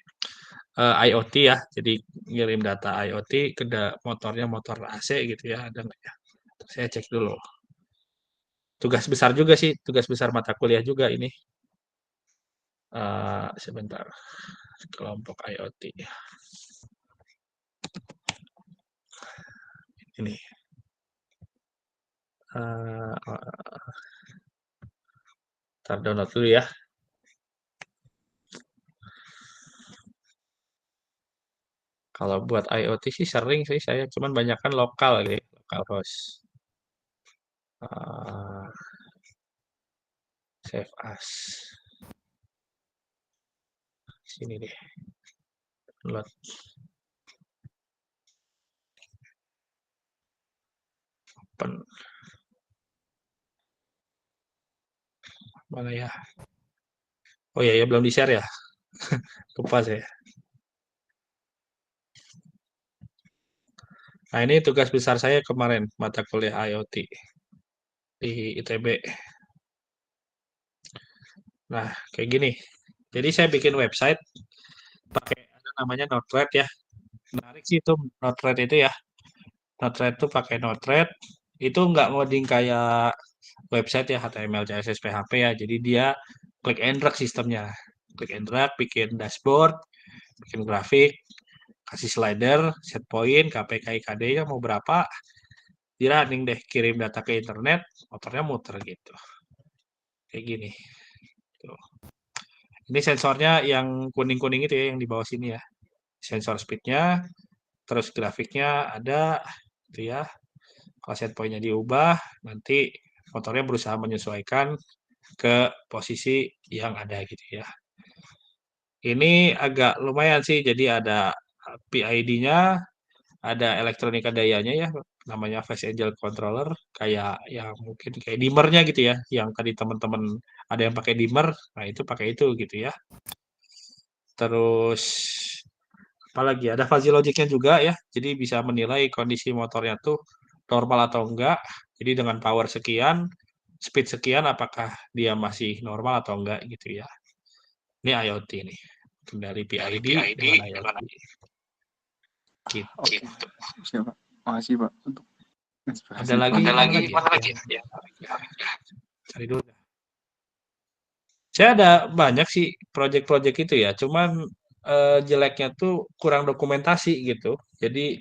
IoT ya. Jadi ngirim data IoT ke motornya motor AC gitu ya. Ada nggak ya? Saya cek dulu. Tugas besar juga sih, tugas besar mata kuliah juga ini. Sebentar. Kelompok IoT. Ini. Ntar download dulu ya. Kalau buat IoT sih sering sih saya, cuman banyak kan lokal host. Save as. Sini deh. Download. Open. Mana ya? Oh iya ya belum di-share ya. Lupa saya. Nah, ini tugas besar saya kemarin, mata kuliah IoT di ITB. Nah, kayak gini. Jadi saya bikin website pakai ada namanya Node-RED ya. Menarik sih itu Node-RED itu ya. Node-RED itu pakai Node-RED. Itu nggak ngoding kayak website ya HTML, CSS, PHP ya. Jadi dia click and drag sistemnya. Click and drag, bikin dashboard, bikin grafik, kasih slider, set point, KPK, IKD-nya mau berapa, di running deh, kirim data ke internet, motornya muter gitu. Kayak gini. Tuh. Ini sensornya yang kuning-kuning itu ya, yang di bawah sini ya. Sensor speednya, terus grafiknya ada, gitu ya. Kalau set point-nya diubah, nanti motornya berusaha menyesuaikan ke posisi yang ada gitu ya. Ini agak lumayan sih, jadi ada PID-nya, ada elektronika dayanya ya, namanya Phase Angel Controller, kayak yang mungkin kayak dimmernya gitu ya, yang tadi teman-teman ada yang pakai dimmer, nah itu pakai itu gitu ya. Terus apalagi ada fuzzy logic-nya juga ya, jadi bisa menilai kondisi motornya tuh normal atau enggak. Jadi dengan power sekian, speed sekian, apakah dia masih normal atau enggak gitu ya. Ini IoT nih, kendali PID dengan IoT. Gitu. Oke. Siap, Pak. Makasih Pak untuk Ada lagi? Ya. Cari dulu. Saya ada banyak sih project-project itu ya, cuman jeleknya tuh kurang dokumentasi gitu. Jadi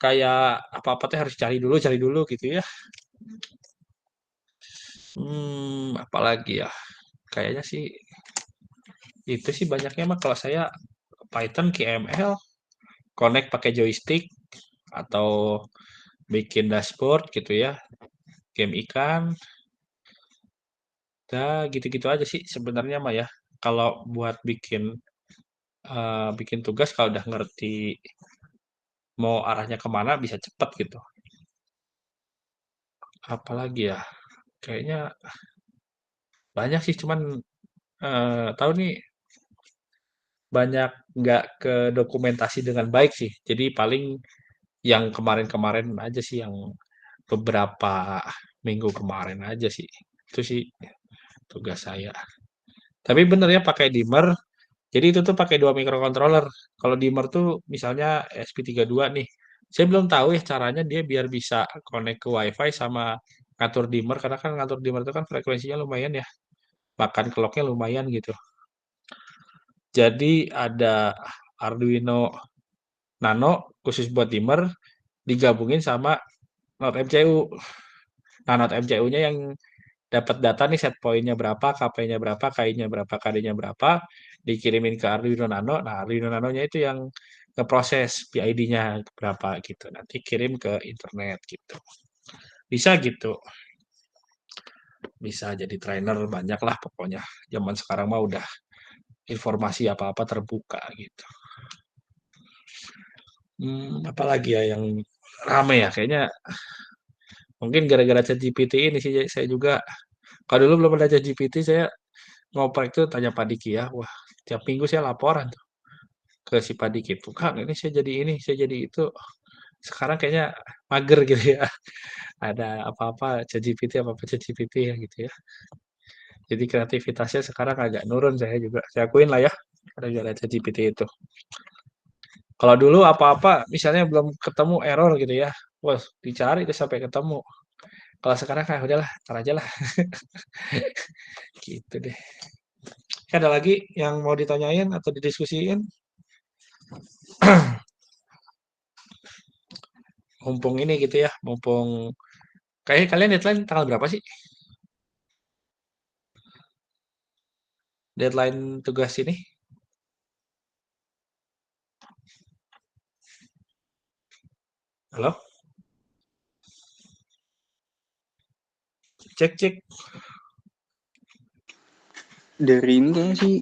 kayak apa-apa teh harus cari dulu gitu ya. Apalagi ya? Kayaknya sih itu sih banyaknya mah kalau saya Python KML, connect pakai joystick atau bikin dashboard gitu ya. Game ikan. Ya gitu-gitu aja sih sebenarnya mah ya. Kalau buat bikin tugas kalau udah ngerti mau arahnya kemana bisa cepet gitu. Apalagi ya? Kayaknya banyak sih cuman tahu nih banyak nggak ke dokumentasi dengan baik sih. Jadi paling yang kemarin-kemarin aja sih, yang beberapa minggu kemarin aja sih. Itu sih tugas saya. Tapi bener ya pakai dimmer. Jadi itu tuh pakai 2 microcontroller. Kalau dimmer tuh misalnya SP32 nih. Saya belum tahu ya caranya dia biar bisa connect ke WiFi sama ngatur dimmer, karena kan ngatur dimmer itu kan frekuensinya lumayan ya. Makan clock-nya lumayan gitu. Jadi ada Arduino Nano khusus buat dimmer digabungin sama Node MCU. Nah, Node MCU-nya yang dapat data nih set point-nya berapa, KP-nya berapa, KI-nya berapa, KD-nya berapa, dikirimin ke Arduino Nano. Nah, Arduino Nano-nya itu yang ngeproses PID-nya berapa gitu. Nanti kirim ke internet gitu. Bisa gitu. Bisa jadi trainer banyak lah pokoknya. Zaman sekarang mah udah informasi apa-apa terbuka gitu. Apalagi ya yang rame ya kayaknya mungkin gara-gara ChatGPT ini sih saya juga kalau dulu belum ada ChatGPT saya ngoprek tuh tanya Pak Diki ya. Wah, tiap minggu saya laporan tuh ke si Pak Diki tuh, Kang, ini, saya jadi itu. Sekarang kayaknya mager gitu ya. Ada apa-apa ChatGPT ya gitu ya. Jadi kreativitasnya sekarang agak nurun saya juga. Saya akuin lah ya gara-gara ChatGPT itu. Kalau dulu apa-apa misalnya belum ketemu error gitu ya. Wah, dicari deh sampai ketemu. Kalau sekarang kan udahlah, ntar aja lah. Gitu deh. Ada lagi yang mau ditanyain atau didiskusiin? Mumpung ini gitu ya, mumpung kayaknya kalian deadline tanggal berapa sih? Deadline tugas ini? Halo? Cek. Dari ini kayaknya sih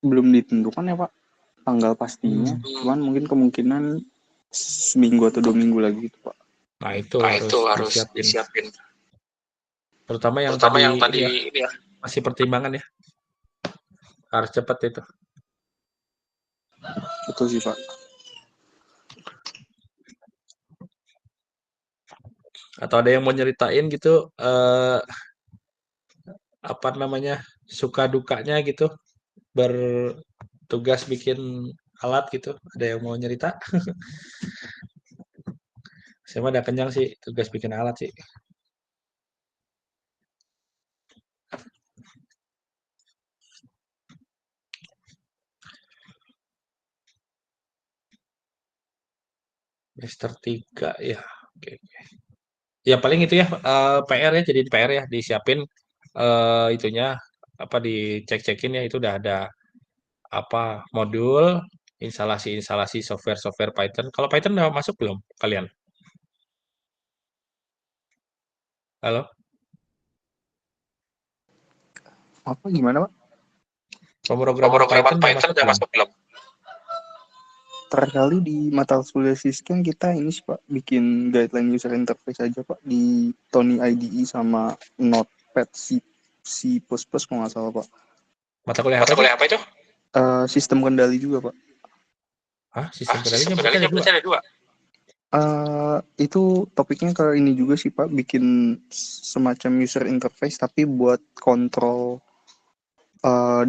belum ditentukan ya Pak tanggal pastinya. Cuman mungkin kemungkinan seminggu atau 2 minggu lagi gitu Pak. Nah itu harus disiapin. Terutama yang tadi ini ya, masih pertimbangan ya. Harus cepat itu. Betul sih Pak. Atau ada yang mau nyeritain gitu apa namanya suka dukanya gitu bertugas bikin alat gitu, ada yang mau nyerita? Saya mah udah kenyang sih tugas bikin alat sih. Semester 3 ya. Oke. Ya paling itu ya PR ya, jadi PR ya disiapin itunya apa dicek-cekin ya itu udah ada apa modul instalasi software Python. Kalau Python udah masuk belum kalian? Halo? Apa gimana Pak? Pemrograman Python udah masuk belum? Terakhir kali di mata kuliah Sisken kita ini sih Pak bikin guideline user interface aja Pak di Tony IDE sama Notepad C++ kalau nggak salah Pak. Mata kuliah apa itu? Sistem kendali juga Pak. Hah? Sistem kendalinya berarti ada dua? Itu topiknya ke ini juga sih Pak bikin semacam user interface tapi buat kontrol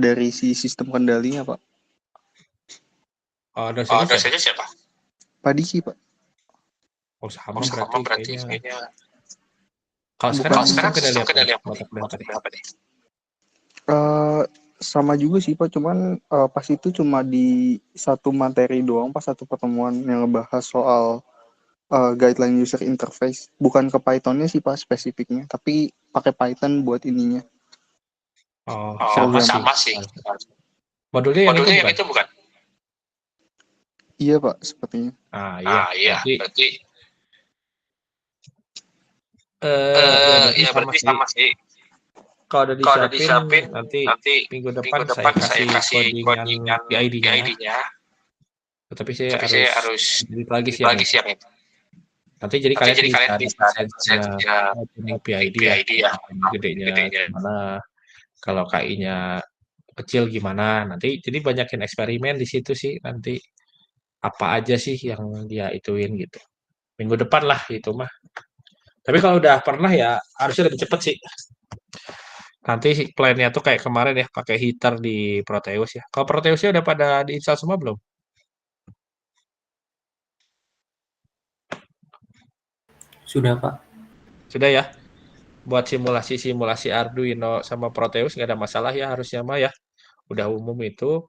dari si sistem kendalinya Pak. Dosennya siapa? Pak Diki Pak. Oh sama berarti kayaknya. Kalau sekarang kendali apa nih? Sama juga sih Pak, cuman pas itu cuma di satu materi doang, pas satu pertemuan yang ngebahas soal guideline user interface. Bukan ke Python-nya sih Pak spesifiknya, tapi pakai Python buat ininya. Sama sih. Modulnya yang itu bukan? Iya Pak, sepertinya. Iya. Berarti berarti sama sih. Kalau udah disiapin nanti minggu depan saya kasih codingan PID-nya. Tapi saya harus lagi siapin. Nanti jadi kalian bisa coding PID ya. Gedenya gimana. Kalau KI-nya kecil gimana. Nanti jadi banyakin eksperimen di situ sih nanti. Apa aja sih yang dia ituin gitu. Minggu depan lah itu mah. Tapi kalau udah pernah ya harusnya lebih cepet sih. Nanti plan-nya tuh kayak kemarin ya pakai heater di Proteus ya. Kalau Proteusnya udah pada diinstal semua belum? Sudah Pak. Sudah ya. Buat simulasi Arduino sama Proteus nggak ada masalah ya harusnya mah ya. Udah umum itu.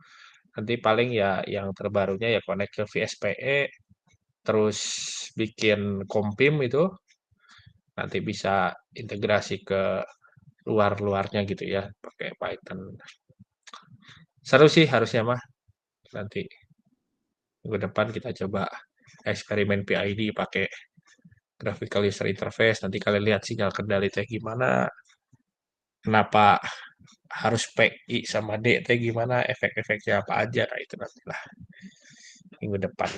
Nanti paling ya yang terbarunya ya connect ke VSPE. Terus bikin kompim itu. Nanti bisa integrasi ke luar-luarnya gitu ya pakai Python. Seru sih harusnya mah. Nanti minggu depan kita coba eksperimen PID pakai graphical user interface. Nanti kalian lihat sinyal kendali teh gimana. Kenapa harus PI sama D teh gimana, efek-efeknya apa aja. Nah, itu nantilah minggu depan.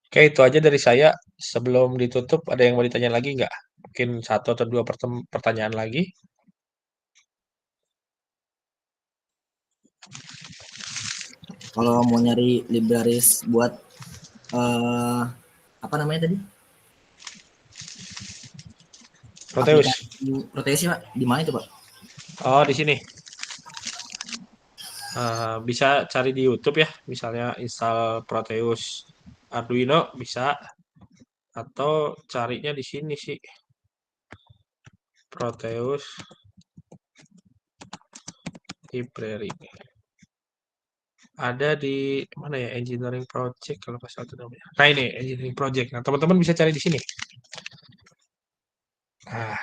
Oke, itu aja dari saya. Sebelum ditutup, ada yang mau ditanya lagi nggak? Mungkin 1 atau 2 pertanyaan lagi. Kalau mau nyari libraries buat apa namanya tadi? Proteus. Proteus Pak, di mana itu Pak? Oh, di sini. Bisa cari di YouTube ya, misalnya install Proteus Arduino bisa, atau carinya di sini sih. Proteus library. Ada di mana ya, engineering project kalau nggak salah itu namanya. Nah ini engineering project. Nah teman-teman bisa cari di sini. Nah,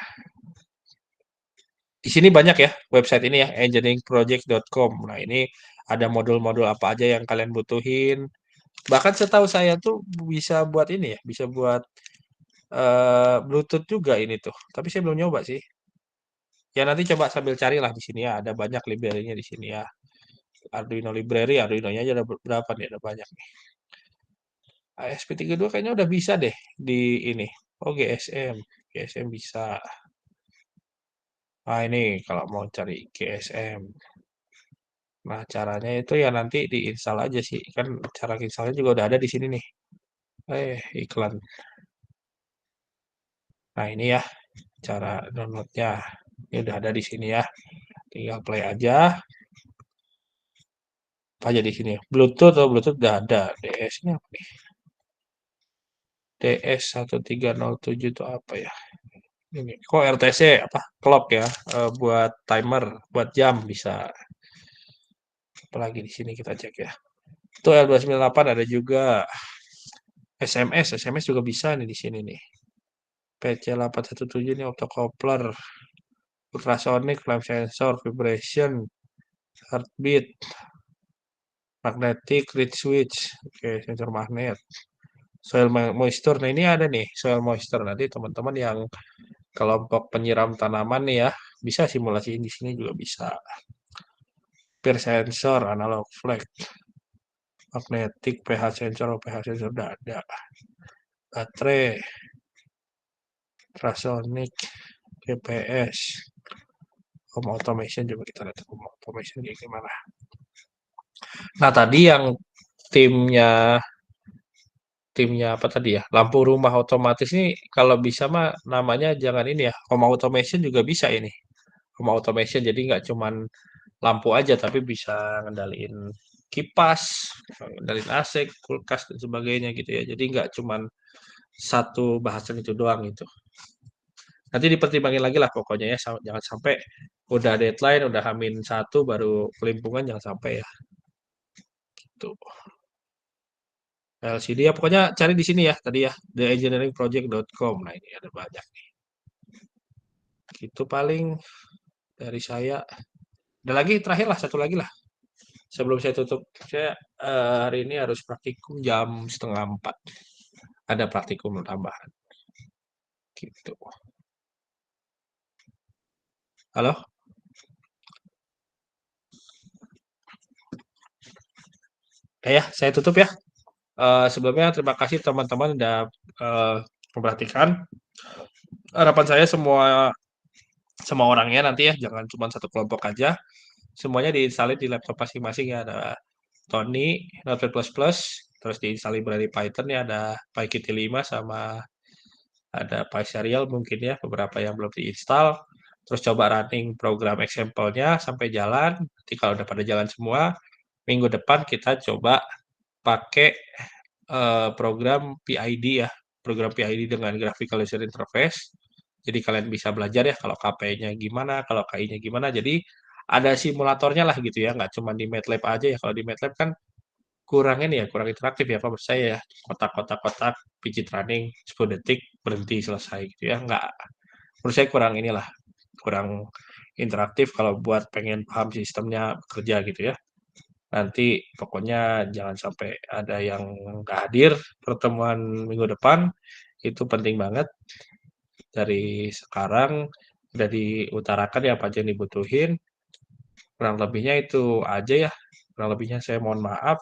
di sini banyak ya website ini ya, engineeringproject.com. Nah ini ada modul-modul apa aja yang kalian butuhin. Bahkan setahu saya tuh bisa buat ini ya, bisa buat Bluetooth juga ini tuh. Tapi saya belum nyoba sih. Ya nanti coba sambil carilah di sini ya, ada banyak library-nya di sini ya. Arduino library, Arduino-nya aja ada berapa nih, ada banyak nih. ASP32 kayaknya udah bisa deh di ini. Oh, GSM. GSM bisa. Nah, ini kalau mau cari GSM. Nah, caranya itu ya nanti diinstal aja sih. Kan cara installnya juga udah ada di sini nih. Iklan. Nah, ini ya cara downloadnya. Ini udah ada di sini ya. Tinggal play aja. Apa aja di sini? Bluetooth atau Bluetooth udah ada. DS-nya apa nih? DS1307 itu apa ya? Ini kok RTC apa? Clock ya, buat timer, buat jam bisa. Apalagi di sini kita cek ya. Itu L298 ada juga. SMS juga bisa nih di sini nih. PC817 ini optocoupler, ultrasonic, flame sensor, vibration, heartbeat, magnetic reed switch, oke sensor magnet, soil moisture. Nah ini ada nih soil moisture. Nanti teman-teman yang kelompok penyiram tanaman nih ya, bisa simulasi di sini juga bisa. Peer sensor, analog flag, magnetic, pH sensor udah ada. Baterai, ultrasonic, GPS, home automation juga kita lihat home automation kayak gimana. Nah tadi yang timnya apa tadi ya, lampu rumah otomatis ini kalau bisa mah namanya jangan ini ya, home automation juga bisa ini. Home automation jadi nggak cuman lampu aja tapi bisa ngendaliin kipas, ngendaliin AC, kulkas dan sebagainya gitu ya. Jadi nggak cuman satu bahasan itu doang gitu. Nanti dipertimbangin lagi lah pokoknya ya, jangan sampai udah deadline, udah H-1 baru kelimpungan, jangan sampai ya. Gitu. LCD ya pokoknya cari di sini ya tadi ya, theengineeringproject.com. Nah ini ada banyak nih. Gitu paling dari saya. Ada lagi terakhir lah, satu lagi lah. Sebelum saya tutup, saya hari ini harus praktikum jam 3:30. Ada praktikum tambahan. Gitu. Halo? Ya, saya tutup ya. Sebelumnya terima kasih teman-teman udah memperhatikan. Harapan saya semua orangnya nanti ya, jangan cuma satu kelompok aja. Semuanya diinstalin di laptop masing-masing ya. Ada Tony, Notepad++, terus diinstal library Python ya, ada PyKit 5 sama ada PySerial mungkin ya, beberapa yang belum diinstal. Terus coba running program example-nya sampai jalan. Nanti kalau udah pada jalan semua, minggu depan kita coba pakai program PID ya, program PID dengan graphical user interface. Jadi kalian bisa belajar ya kalau KP-nya gimana, kalau KI-nya gimana. Jadi ada simulatornya lah gitu ya, nggak cuma di MATLAB aja ya. Kalau di MATLAB kan kurang ini ya, kurang interaktif ya, menurut saya ya. Kotak-kotak, pijit running, 10 detik, berhenti, selesai gitu ya. Nggak, menurut saya kurang inilah, kurang interaktif kalau buat pengen paham sistemnya kerja gitu ya. Nanti pokoknya jangan sampai ada yang nggak hadir pertemuan minggu depan, itu penting banget. Dari sekarang udah diutarakan ya apa aja yang dibutuhin. Kurang lebihnya itu aja ya. Kurang lebihnya saya mohon maaf.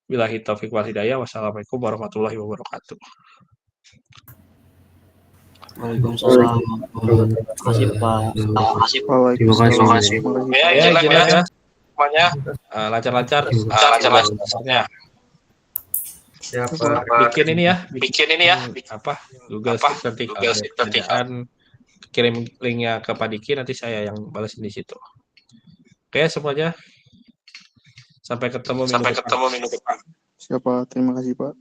Billahi taufiq wal hidayah. Wassalamualaikum warahmatullahi wabarakatuh. Waalaikumsalam. Terima kasih Pak. Terima kasih. Ya, jelas ya. Semuanya lancar-lancar. Lancar-lancarnya. Bikin ini ya. Apa? Google Sheet nanti kan kirim linknya ke Pak Diki, nanti saya yang balesin di situ. Oke semuanya. Sampai ketemu minggu depan. Siapa? Terima kasih Pak.